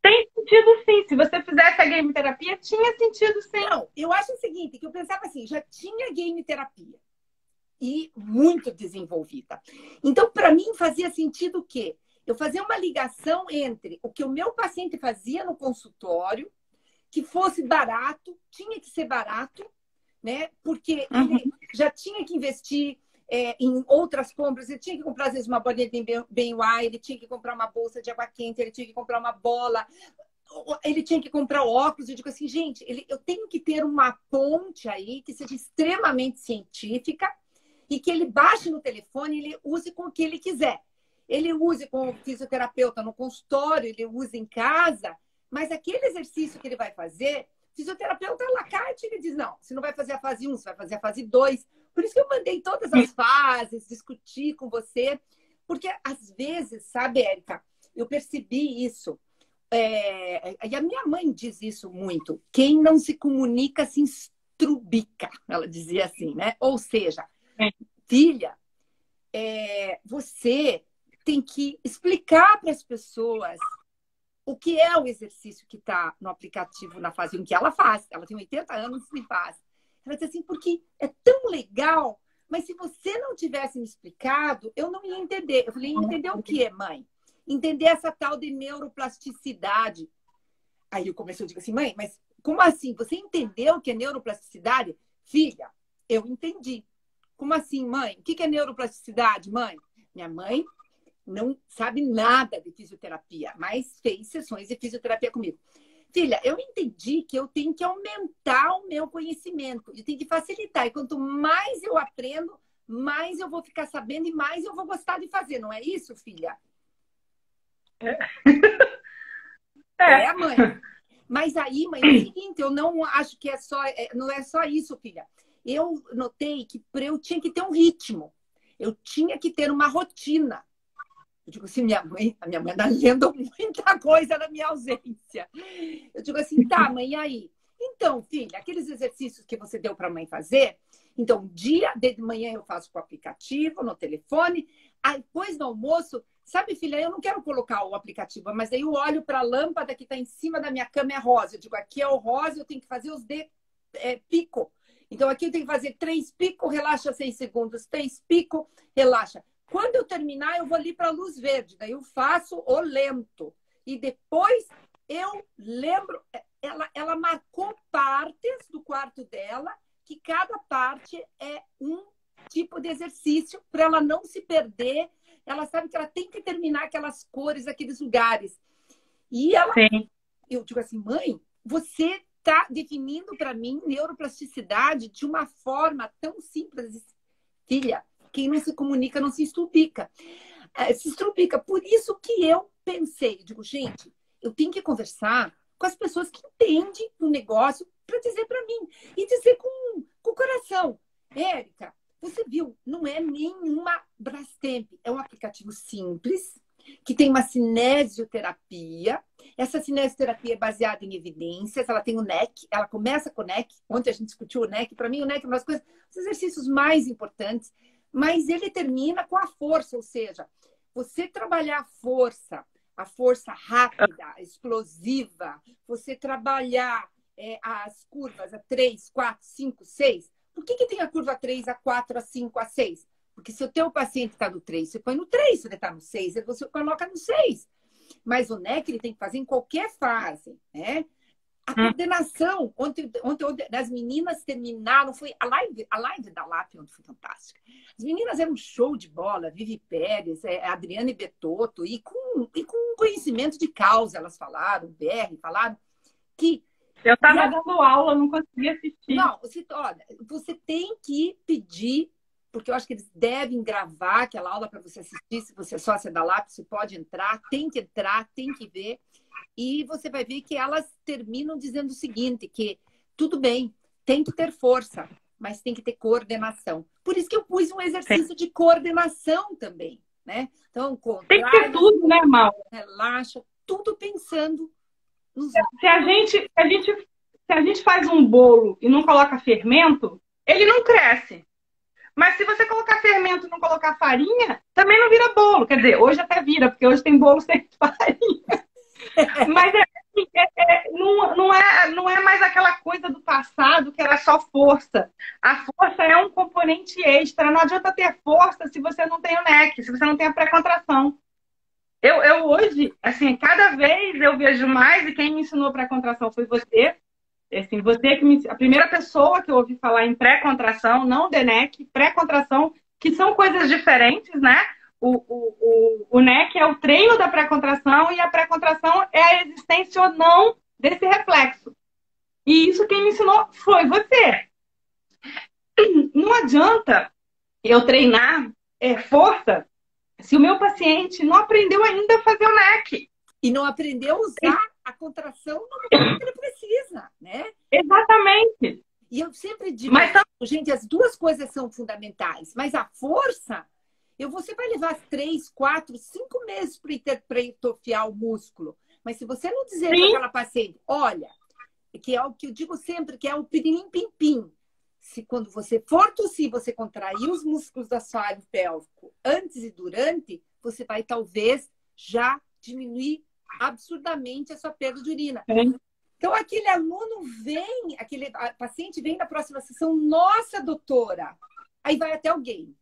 tem sentido sim. Se você fizesse a game terapia, tinha sentido sim. Não, eu acho o seguinte, que eu pensava assim, já tinha game terapia e muito desenvolvida. Então, para mim, fazia sentido o quê? Eu fazia uma ligação entre o que o meu paciente fazia no consultório, que fosse barato, tinha que ser barato, né? Porque ele já tinha que investir em outras compras, ele tinha que comprar, às vezes, uma bolinha de bem-uai, ele tinha que comprar uma bolsa de água quente, ele tinha que comprar uma bola, ele tinha que comprar óculos. Eu digo assim, gente, eu tenho que ter uma ponte aí que seja extremamente científica e que ele baixe no telefone e ele use com o que ele quiser. Ele use com o fisioterapeuta no consultório, ele use em casa, mas aquele exercício que ele vai fazer, o fisioterapeuta à la carte, ele diz, não, você não vai fazer a fase 1, você vai fazer a fase 2. Por isso que eu mandei todas as fases, discutir com você, porque às vezes, sabe, Érica, eu percebi isso. E a minha mãe diz isso muito. Quem não se comunica se estrubica. Ela dizia assim, né? Ou seja, filha, você tem que explicar para as pessoas o que é o exercício que está no aplicativo na fase 1 que ela faz. Ela tem 80 anos e faz. Ela diz assim, porque é tão legal, mas se você não tivesse me explicado, eu não ia entender. Eu falei, entender o quê, mãe? Entender essa tal de neuroplasticidade. Aí eu comecei a dizer assim, mãe, mas como assim? Você entendeu o que é neuroplasticidade? Filha, eu entendi. Como assim, mãe? O que é neuroplasticidade, mãe? Minha mãe não sabe nada de fisioterapia, mas fez sessões de fisioterapia comigo. Filha, eu entendi que eu tenho que aumentar o meu conhecimento, eu tenho que facilitar. E quanto mais eu aprendo, mais eu vou ficar sabendo e mais eu vou gostar de fazer. Não é isso, filha? Mãe. Mas aí, mãe, é o seguinte, eu não acho que não é só isso, filha. Eu notei que eu tinha que ter um ritmo. Eu tinha que ter uma rotina. Eu digo assim, a minha mãe está lendo muita coisa na minha ausência. Eu digo assim, tá, mãe, e aí? Então, filha, aqueles exercícios que você deu para a mãe fazer, então, dia de manhã eu faço com o aplicativo, no telefone, aí depois do almoço, sabe, filha, eu não quero colocar o aplicativo, mas aí eu olho para a lâmpada que está em cima da minha cama, é rosa. Eu digo, aqui é o rosa, eu tenho que fazer os de pico. Então, aqui eu tenho que fazer 3 picos, relaxa 6 segundos, 3 picos, relaxa. Quando eu terminar, eu vou ali para a luz verde. Daí eu faço o lento. E depois eu lembro... Ela marcou partes do quarto dela, que cada parte é um tipo de exercício para ela não se perder. Ela sabe que ela tem que terminar aquelas cores, aqueles lugares. E ela... Sim. Eu digo assim, mãe, você está definindo para mim neuroplasticidade de uma forma tão simples. Filha, quem não se comunica não se estrupica. Se estrupica. Por isso que eu pensei, digo, gente, eu tenho que conversar com as pessoas que entendem o negócio para dizer para mim. E dizer com o coração. Érica, você viu, não é nenhuma Brastemp. É um aplicativo simples, que tem uma cinesioterapia. Essa cinesioterapia é baseada em evidências. Ela tem o NEC, ela começa com o NEC. Ontem a gente discutiu o NEC. Para mim, o NEC é uma das coisas, os exercícios mais importantes. Mas ele termina com a força, ou seja, você trabalhar a força rápida, explosiva, você trabalhar as curvas a 3, 4, 5, 6. Por que tem a curva 3, a 4, a 5, a 6? Porque se o teu paciente está no 3, você põe no 3. Se ele está no 6, você coloca no 6. Mas o NEC ele tem que fazer em qualquer fase, né? A coordenação, ontem as meninas terminaram, foi a live da LAP, onde foi fantástica. As meninas eram um show de bola, Vivi Pérez, Adriane Betotto, e com conhecimento de causa, elas falaram, BR, falaram que... Eu estava dando aula, não conseguia assistir. Não, olha, você tem que pedir, porque eu acho que eles devem gravar aquela aula para você assistir, se você é sócia da LAP, você pode entrar, tem que ver. E você vai ver que elas terminam dizendo o seguinte, que tudo bem, tem que ter força, mas tem que ter coordenação. Por isso que eu pus um exercício de coordenação também, né? Então, tem que ter tudo, né, Mal? Relaxa, tudo pensando nos... Se a gente faz um bolo e não coloca fermento, ele não cresce. Mas se você colocar fermento e não colocar farinha, também não vira bolo. Quer dizer, hoje até vira, porque hoje tem bolo sem farinha. Mas não é mais aquela coisa do passado que era só força. A força é um componente extra. Não adianta ter força se você não tem o neck, se você não tem a pré-contração. Eu hoje, assim, cada vez eu vejo mais, e quem me ensinou pré-contração foi você. Assim, a primeira pessoa que eu ouvi falar em pré-contração, não de neck, pré-contração, que são coisas diferentes, né? O neck é o treino da pré-contração e a pré-contração é a existência ou não desse reflexo. E isso quem me ensinou foi você. Não adianta eu treinar força se o meu paciente não aprendeu ainda a fazer o neck. E não aprendeu a usar a contração no momento que ele precisa, né? Exatamente. E eu sempre digo, mas, gente, as duas coisas são fundamentais, mas a força, você vai levar 3, 4, 5 meses para hipertrofiar o músculo. Mas se você não dizer para aquela paciente, olha, que é o que eu digo sempre, que é o pirim-pim-pim. Se quando você for tossir, você contrair os músculos do assoalho pélvico antes e durante, você vai talvez já diminuir absurdamente a sua perda de urina. Então, aquele aluno vem, aquele paciente vem na próxima sessão, nossa, doutora, aí vai até o game.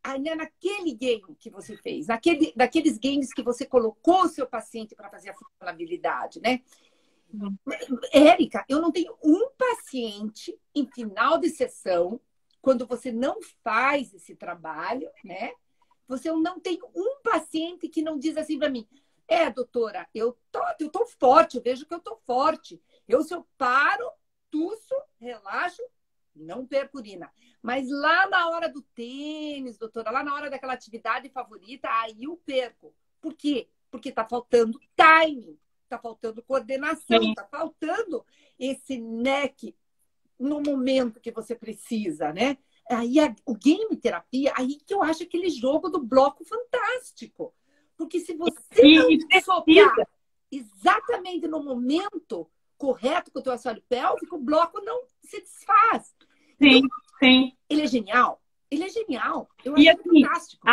Aí, né, naquele game que você fez, daqueles games que você colocou o seu paciente para fazer a funcionalidade, né? Érica, eu não tenho um paciente em final de sessão, quando você não faz esse trabalho, né? Você não tem um paciente que não diz assim para mim, doutora, eu tô forte, eu vejo que eu tô forte. Se eu paro, tuço, relaxo, não perco urina. Mas lá na hora do tênis, doutora, lá na hora daquela atividade favorita, aí eu perco. Por quê? Porque tá faltando timing, tá faltando coordenação, tá faltando esse neck no momento que você precisa, né? Aí o game terapia, aí que eu acho aquele jogo do bloco fantástico. Porque se você não soltar exatamente no momento correto com o teu assoalho pélvico, o bloco não se desfaz. Sim, então, sim. Ele é genial. Ele é genial. Eu acho assim, fantástico.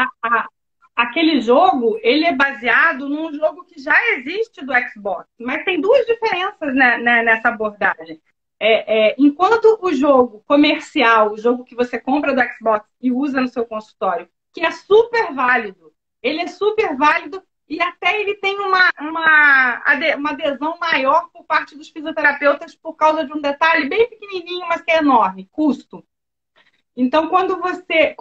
Aquele jogo, ele é baseado num jogo que já existe do Xbox. Mas tem duas diferenças, né, nessa abordagem. Enquanto o jogo comercial, o jogo que você compra do Xbox e usa no seu consultório, que é super válido, ele é super válido e até ele tem uma adesão maior por parte dos fisioterapeutas por causa de um detalhe bem pequenininho, mas que é enorme, custo. Então, quando você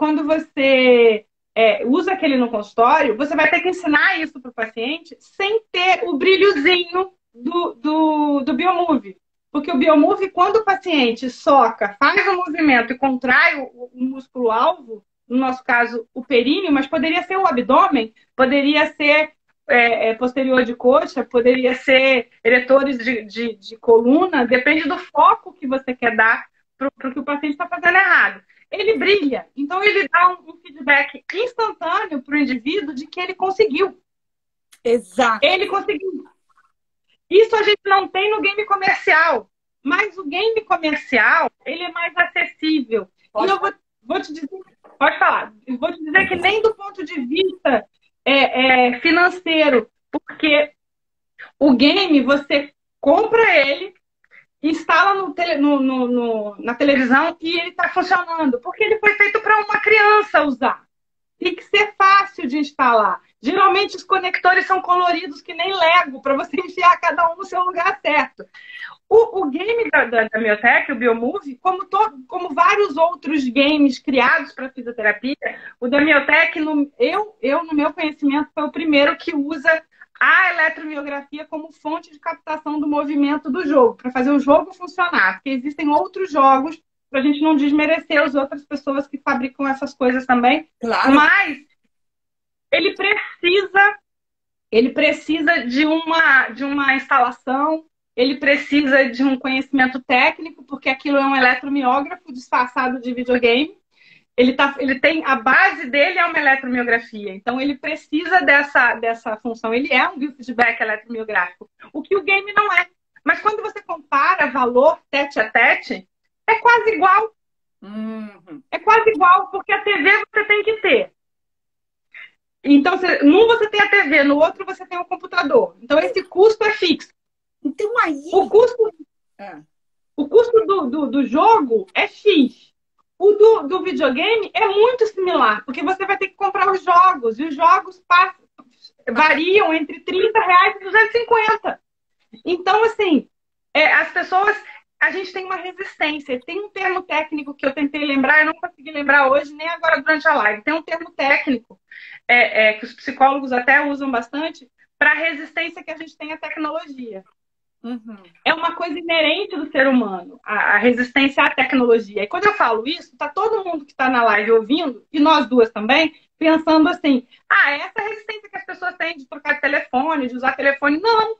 usa aquele no consultório, você vai ter que ensinar isso para o paciente sem ter o brilhozinho do Biomove. Porque o Biomove, quando o paciente soca, faz o movimento e contrai o músculo-alvo, no nosso caso, o períneo, mas poderia ser o abdômen, poderia ser posterior de coxa, poderia ser eretores de coluna, depende do foco que você quer dar para o que o paciente está fazendo errado. Ele brilha, então ele dá um feedback instantâneo para o indivíduo de que ele conseguiu. Exato. Ele conseguiu. Isso a gente não tem no game comercial, mas o game comercial, ele é mais acessível. E eu vou te dizer, pode falar, eu vou te dizer que nem do ponto de vista financeiro, porque o game, você compra ele, instala na televisão e ele está funcionando, porque ele foi feito para uma criança usar. Tem que ser fácil de instalar. Geralmente os conectores são coloridos que nem Lego, para você enfiar cada um no seu lugar certo. O game da Miotech, o Biomove, como vários outros games criados para fisioterapia, o da Miotech, no meu conhecimento, foi o primeiro que usa a eletromiografia como fonte de captação do movimento do jogo, para fazer o jogo funcionar. Porque existem outros jogos, para a gente não desmerecer as outras pessoas que fabricam essas coisas também. Claro. Mas ele precisa de uma instalação, ele precisa de um conhecimento técnico, porque aquilo é um eletromiógrafo disfarçado de videogame. A base dele é uma eletromiografia, então ele precisa dessa função. Ele é um biofeedback eletromiográfico, o que o game não é. Mas quando você compara valor tete a tete, é quase igual. É quase igual, porque a TV você tem que ter. Então, num você tem a TV, no outro você tem o computador. Então, esse custo é fixo. Então aí. O custo, Ah, o custo do jogo é X. O do videogame é muito similar, porque você vai ter que comprar os jogos, e os jogos variam entre R$ 30 e 250. Então, assim, as pessoas, a gente tem uma resistência. Tem um termo técnico que eu tentei lembrar, eu não consegui lembrar hoje, nem agora durante a live. Tem um termo técnico que os psicólogos até usam bastante para a resistência que a gente tem à tecnologia. uhum. É uma coisa inerente do ser humano, a resistência à tecnologia. E quando eu falo isso, tá todo mundo que está na live ouvindo, e nós duas também, pensando assim, essa resistência que as pessoas têm de trocar de telefone, de usar telefone. Não!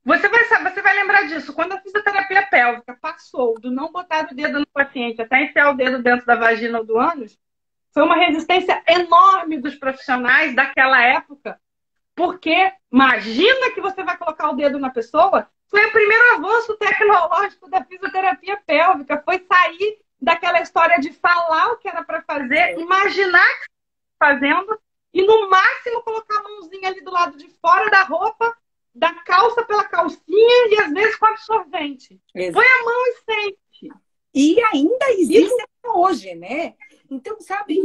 Você vai lembrar disso. Quando a fisioterapia pélvica passou do não botar o dedo no paciente até enfiar o dedo dentro da vagina ou do ânus, foi uma resistência enorme dos profissionais daquela época, porque imagina que você vai colocar o dedo na pessoa. Foi o primeiro avanço tecnológico da fisioterapia pélvica. Foi sair daquela história de falar o que era para fazer, imaginar que estava fazendo e, no máximo, colocar a mãozinha ali do lado de fora da roupa, da calça pela calcinha e, às vezes, com absorvente. Exato. Põe a mão e sente. E ainda existe até hoje, né? Então, sabe,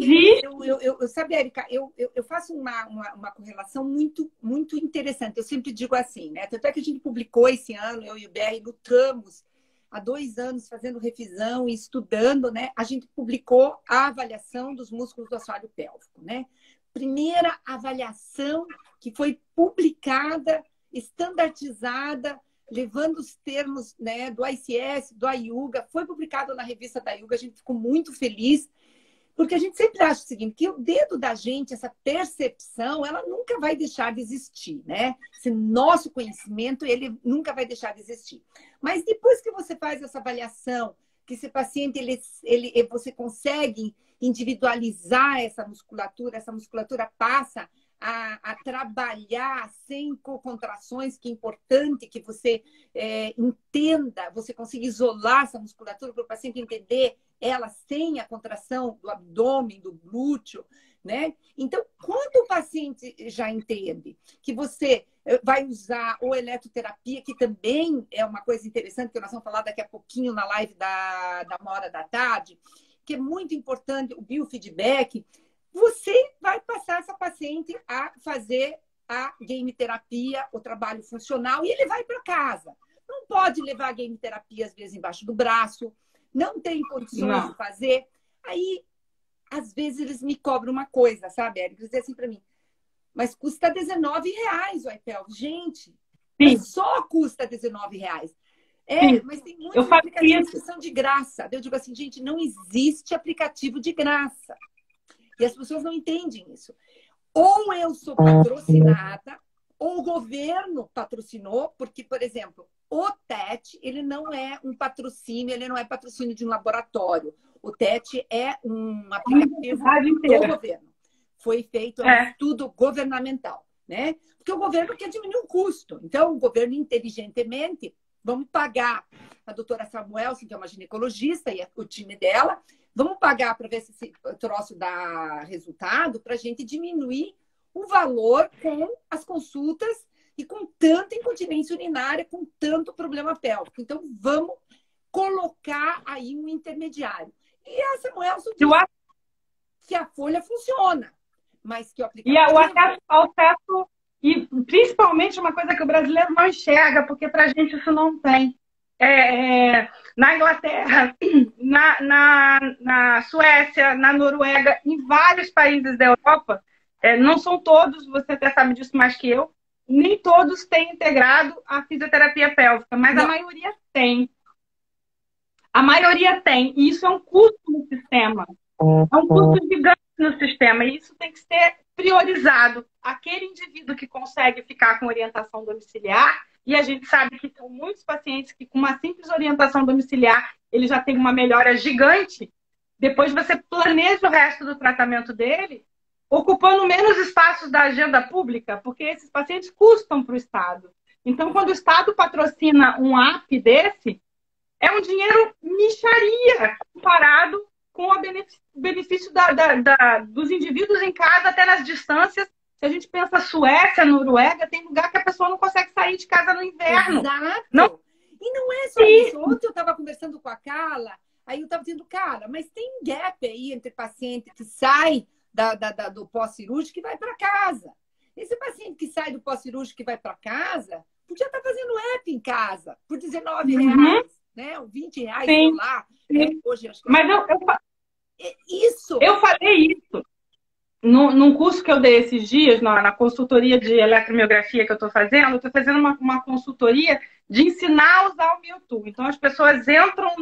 sabe, Érica, eu faço uma correlação muito, muito interessante. Eu sempre digo assim, né? Tanto é que a gente publicou esse ano, eu e o BR lutamos há 2 anos fazendo revisão e estudando, né? A gente publicou a avaliação dos músculos do assoalho pélvico, né? Primeira avaliação que foi publicada, estandardizada, levando os termos, né, do ICS, do IUGA, foi publicado na revista da IUGA, a gente ficou muito feliz, porque a gente sempre acha o seguinte, que o dedo da gente, essa percepção, ela nunca vai deixar de existir, né? Esse nosso conhecimento, ele nunca vai deixar de existir. Mas depois que você faz essa avaliação, que esse paciente, você consegue individualizar essa musculatura passa a trabalhar sem contrações, que é importante que você entenda, você consiga isolar essa musculatura para o paciente entender ela sem a contração do abdômen, do glúteo, né? Então, quando o paciente já entende que você vai usar ou eletroterapia, que também é uma coisa interessante, que nós vamos falar daqui a pouquinho na live da 13h, que é muito importante o biofeedback, você vai passar essa paciente a fazer a game terapia, o trabalho funcional, e ele vai para casa. Não pode levar a game terapia, às vezes, embaixo do braço, não tem condições de fazer. Aí, às vezes, eles me cobram uma coisa, sabe, Érica? Eles dizem assim para mim, mas custa R$19 o iPel. Gente, mas só custa R$19. Mas tem muitos aplicativos que são de graça. Eu digo assim, gente, não existe aplicativo de graça. E as pessoas não entendem isso. Ou eu sou patrocinada, ou o governo patrocinou, porque, por exemplo, o TET, ele não é um patrocínio, ele não é patrocínio de um laboratório. O TET é um aplicativo do governo. Foi feito um estudo governamental, né? Porque o governo quer diminuir o custo. Então, o governo, inteligentemente, vamos pagar a doutora Samuelson, que é uma ginecologista, e o time dela, vamos pagar para ver se esse troço dá resultado, para a gente diminuir o valor com as consultas e com tanta incontinência urinária, com tanto problema pélvico. Então, vamos colocar aí um intermediário. E a Samuelson diz que a folha funciona, mas que o aplicativo... E o acesso ao teto, e principalmente uma coisa que o brasileiro não enxerga, porque para a gente isso não tem. Na Inglaterra, na Suécia, na Noruega, em vários países da Europa, não são todos, você até sabe disso mais que eu, nem todos têm integrado a fisioterapia pélvica, mas a maioria tem. A maioria tem, e isso é um custo no sistema. É um custo gigante no sistema, e isso tem que ser priorizado. Aquele indivíduo que consegue ficar com orientação domiciliar, e a gente sabe que são muitos pacientes que com uma simples orientação domiciliar, ele já tem uma melhora gigante, depois você planeja o resto do tratamento dele, ocupando menos espaços da agenda pública, porque esses pacientes custam para o Estado. Então, quando o Estado patrocina um app desse, é um dinheiro mixaria comparado com o benefício dos indivíduos em casa, até nas distâncias, Se a gente pensa Suécia, Noruega, tem lugar que a pessoa não consegue sair de casa no inverno. Exato. Não. E não é só isso. Ontem eu estava conversando com a Carla, aí eu estava dizendo, cara, mas tem gap aí entre paciente que sai do pós-cirúrgico e vai para casa. Esse paciente que sai do pós-cirúrgico e vai para casa, podia estar fazendo app em casa, por R$19, né? Ou R$20, sei lá. Hoje, acho que mas eu falei isso. Num curso que eu dei esses dias, na consultoria de eletromiografia que eu estou fazendo uma consultoria de ensinar a usar o Mewtwo. Então, as pessoas entram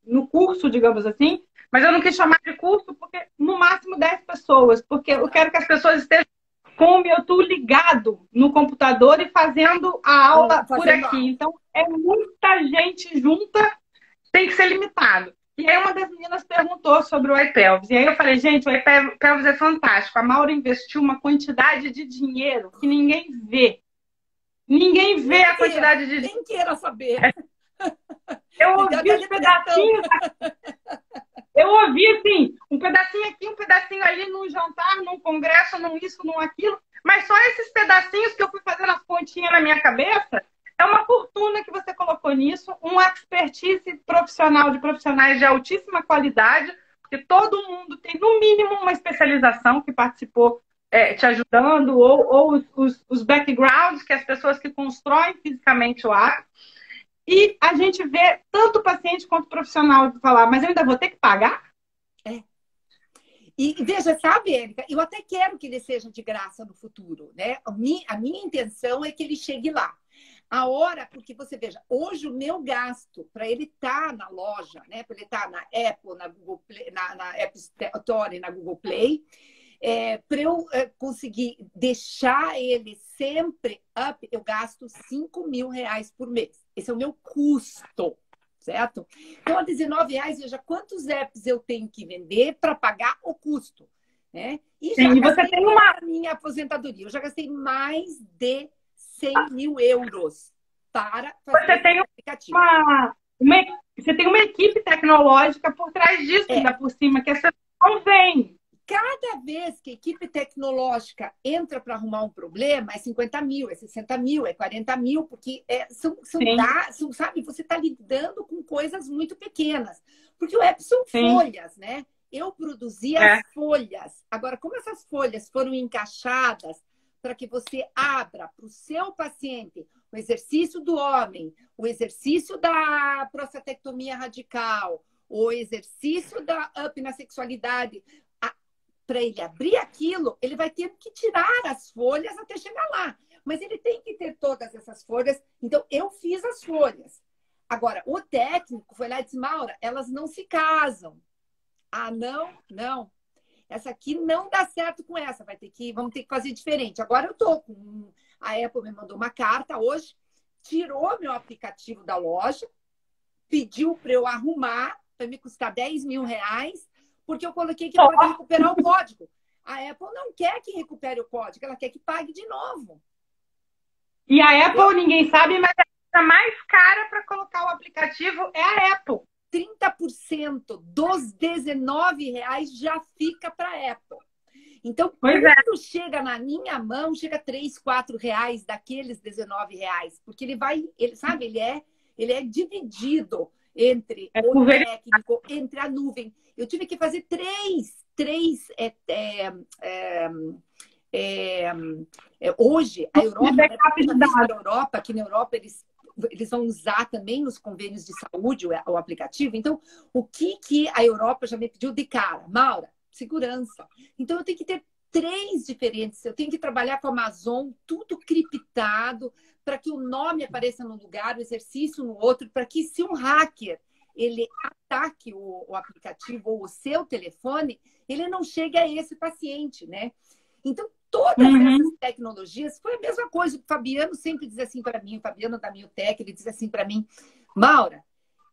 no curso, digamos assim, mas eu não quis chamar de curso porque no máximo 10 pessoas, porque eu quero que as pessoas estejam com o Mewtwo ligado no computador e fazendo a aula por aqui. Então, é muita gente junta, tem que ser limitado. E aí uma das meninas perguntou sobre o iPelvis. E aí eu falei, gente, o iPelvis é fantástico. A Maura investiu uma quantidade de dinheiro que ninguém vê. Ninguém vê a quantidade de dinheiro. Nem queira saber. Eu ouvi os pedacinhos. Eu ouvi, assim, um pedacinho aqui, um pedacinho ali, num jantar, num congresso, num isso, num aquilo. Mas só esses pedacinhos que eu fui fazendo as pontinhas na minha cabeça, é uma fortuna que você colocou nisso, uma expertise profissional de profissionais de altíssima qualidade, porque todo mundo tem, no mínimo, uma especialização que participou te ajudando, ou os backgrounds, que as pessoas que constroem fisicamente o ato. E a gente vê tanto paciente quanto profissional falar, mas eu ainda vou ter que pagar? E veja, sabe, Érica, eu até quero que ele seja de graça no futuro, né? A minha intenção é que ele chegue lá. A hora, porque você veja, hoje o meu gasto para ele estar na loja, né? Para ele estar na Apple, na Google Play, na App Store e na Google Play, para eu conseguir deixar ele sempre up, eu gasto R$5.000 por mês. Esse é o meu custo, certo? Então, a R$19, veja quantos apps eu tenho que vender para pagar o custo, né? E já você tem a minha aposentadoria. Eu já gastei mais de 100 mil euros para fazer esse aplicativo. Você tem uma equipe tecnológica por trás disso, ainda por cima, que essa não vem. Cada vez que a equipe tecnológica entra para arrumar um problema, é 50 mil, é 60 mil, é 40 mil, porque sabe, você está lidando com coisas muito pequenas. Porque o app são folhas, né? Eu produzia as folhas. Agora, como essas folhas foram encaixadas para que você abra para o seu paciente o exercício do homem, o exercício da prostatectomia radical, o exercício da up na sexualidade, para ele abrir aquilo, ele vai ter que tirar as folhas até chegar lá. Mas ele tem que ter todas essas folhas. Então, eu fiz as folhas. Agora, o técnico foi lá e disse, Maura, elas não se casam. Ah, não. Essa aqui não dá certo com essa. Vamos ter que fazer diferente. Agora eu tô com... A Apple me mandou uma carta hoje, tirou meu aplicativo da loja, pediu para eu arrumar, vai me custar R$10.000, porque eu coloquei que pode recuperar o código. A Apple não quer que recupere o código, ela quer que pague de novo. E a Apple, ninguém sabe, mas a coisa mais cara para colocar o aplicativo é a Apple. 30% dos R$19 já fica para a Apple. Então, quando chega na minha mão, chega R$3, R$4 daqueles R$19. Porque ele é dividido entre o técnico, entre a nuvem. Eu tive que fazer hoje, a Europa, aqui na Europa, eles vão usar também nos convênios de saúde o aplicativo. Então, o que a Europa já me pediu de cara? Maura, segurança. Então, eu tenho que ter 3 diferentes. Eu tenho que trabalhar com a Amazon, tudo criptado, para que o nome apareça num lugar, o exercício no outro, para que se um hacker ele ataque o aplicativo ou o seu telefone, ele não chegue a esse paciente, né? Então, todas essas tecnologias, foi a mesma coisa. O Fabiano sempre diz assim para mim, o Fabiano da Miotech, ele diz assim para mim, Maura,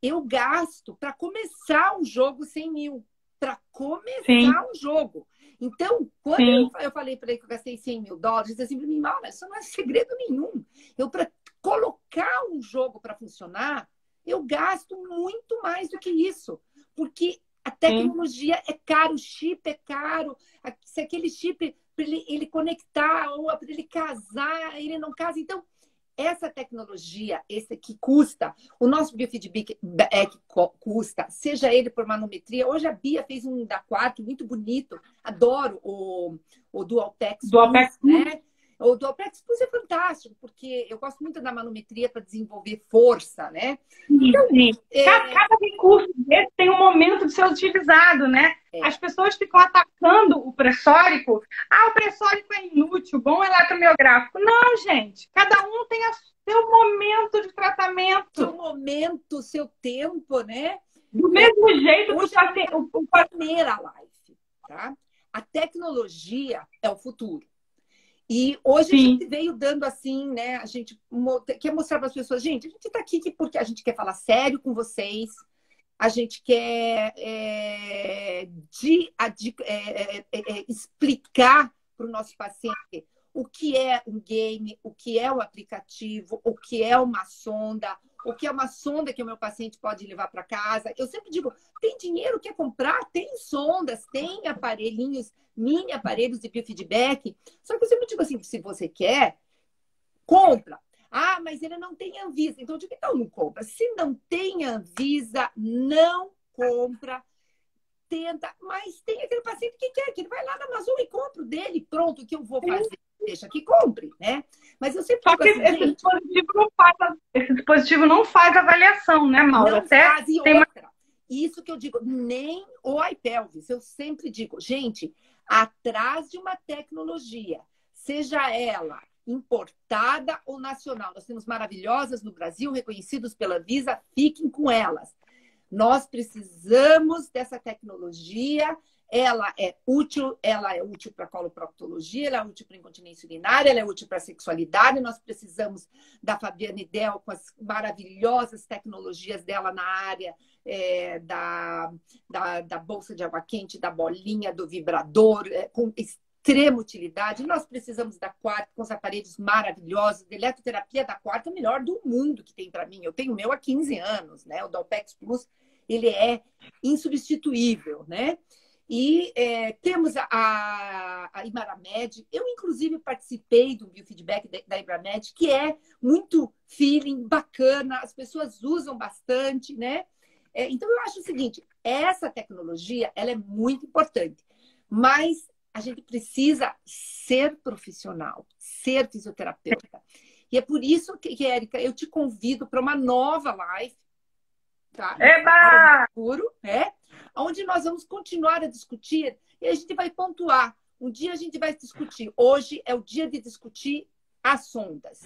eu gasto para começar um jogo 100 mil. Para começar um jogo. Então, quando eu falei para ele que eu gastei $100 mil, ele disse assim para mim, Maura, isso não é segredo nenhum. Eu, para colocar um jogo para funcionar, eu gasto muito mais do que isso. Porque a tecnologia é caro, o chip é caro. Se aquele chip para ele conectar, ou para ele casar, ele não casa. Então, essa tecnologia, esse que custa, o nosso biofeedback custa, seja ele por manometria. Hoje a Bia fez um da Quarto muito bonito, adoro o Dualpex Plus, né? O Dualpex Plus é fantástico, porque eu gosto muito da manometria para desenvolver força, né? Então, cada recurso desse tem um momento de ser utilizado, né? As pessoas ficam atacando o pressórico. Ah, o pressórico é inútil, bom eletromiográfico. Não, gente. Cada um tem seu momento de tratamento. Seu momento, seu tempo, né? Do mesmo jeito hoje que a primeira live, tá? A tecnologia é o futuro. E hoje a gente veio dando assim, né? A gente quer mostrar para as pessoas, gente, a gente está aqui porque a gente quer falar sério com vocês, a gente quer explicar para o nosso paciente o que é um game, o que é um aplicativo, o que é uma sonda, o que é uma sonda que o meu paciente pode levar para casa. Eu sempre digo, tem dinheiro, quer comprar? Tem sondas, tem aparelhinhos, mini aparelhos de biofeedback. Só que eu sempre digo assim, se você quer, compra. Ah, mas ele não tem Anvisa. Então, eu digo, então não compra. Se não tem Anvisa, não compra. Tenta, mas tem aquele paciente que quer, que ele vai lá na Amazon e compra o dele. Pronto, o que eu vou fazer? Deixa que compre, né? Mas eu sempre digo assim, esse dispositivo não faz avaliação, né, Maura? Não faz. E outra, isso que eu digo, nem o iPelvis. Eu sempre digo, gente, atrás de uma tecnologia, seja ela importada ou nacional, nós temos maravilhosas no Brasil, reconhecidos pela Anvisa, fiquem com elas. Nós precisamos dessa tecnologia. Ela é útil para coloproctologia, ela é útil para incontinência urinária, ela é útil para sexualidade. Nós precisamos da Fabiane Del com as maravilhosas tecnologias dela na área da bolsa de água quente, da bolinha, do vibrador, com extrema utilidade. Nós precisamos da Quarto com os aparelhos maravilhosos. A eletroterapia da Quarto é o melhor do mundo que tem para mim. Eu tenho o meu há 15 anos, né? O Dualpex Plus, ele é insubstituível, né? E temos a Ibramed. Eu, inclusive, participei do biofeedback da Ibramed, que é muito feeling, bacana, as pessoas usam bastante, né? Então, eu acho o seguinte, essa tecnologia, ela é muito importante, mas a gente precisa ser profissional, ser fisioterapeuta. E é por isso que, Érica, eu te convido para uma nova live, tá? Eba! Futuro, onde nós vamos continuar a discutir e a gente vai pontuar. Um dia a gente vai discutir. Hoje é o dia de discutir as sondas.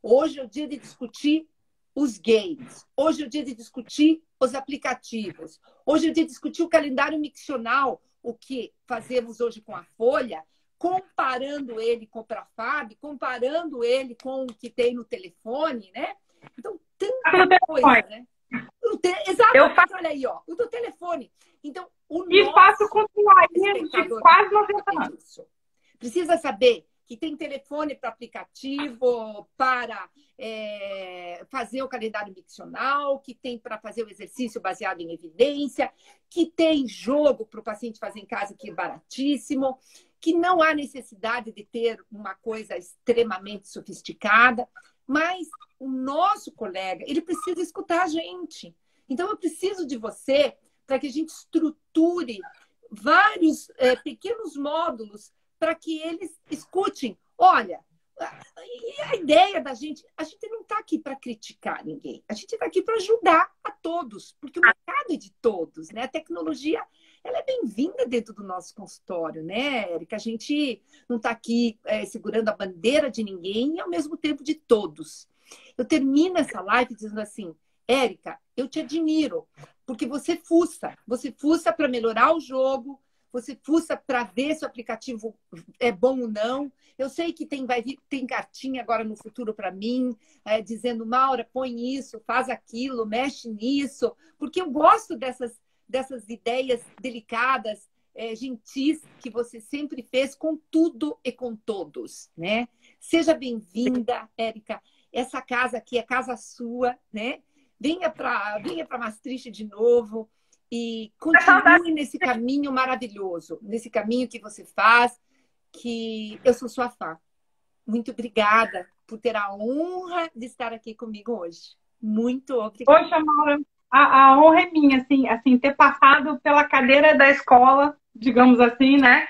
Hoje é o dia de discutir os games. Hoje é o dia de discutir os aplicativos. Hoje é o dia de discutir o calendário miccional, o que fazemos hoje com a Folha, comparando ele com o Prafab, comparando ele com o que tem no telefone, né? Então, tanta coisa, né? Exatamente, olha aí, ó, o do telefone. Então, faço com de quase 90 anos. Precisa saber que tem telefone para aplicativo, para fazer o calendário miccional, que tem para fazer o exercício baseado em evidência, que tem jogo para o paciente fazer em casa, que é baratíssimo, que não há necessidade de ter uma coisa extremamente sofisticada, mas o nosso colega, ele precisa escutar a gente. Então, eu preciso de você para que a gente estruture vários pequenos módulos para que eles escutem. Olha, a ideia da gente, a gente não está aqui para criticar ninguém, a gente está aqui para ajudar a todos, porque o mercado é de todos, né? A tecnologia, ela é bem-vinda dentro do nosso consultório, né, Érica? A gente não está aqui segurando a bandeira de ninguém e, ao mesmo tempo, de todos. Eu termino essa live dizendo assim, Érica, eu te admiro, porque você fuça para melhorar o jogo, você fuça para ver se o aplicativo é bom ou não. Eu sei que tem cartinha agora no futuro para mim, dizendo, Maura, põe isso, faz aquilo, mexe nisso, porque eu gosto dessas ideias delicadas, gentis, que você sempre fez com tudo e com todos, né? Seja bem-vinda, Érica. Essa casa aqui é casa sua, né? Venha para Maastricht de novo e continue nesse caminho maravilhoso, nesse caminho que você faz. que eu sou sua fã. Muito obrigada por ter a honra de estar aqui comigo hoje. Muito obrigada. Poxa, Maura, a honra é minha, assim, ter passado pela cadeira da escola, digamos assim, né?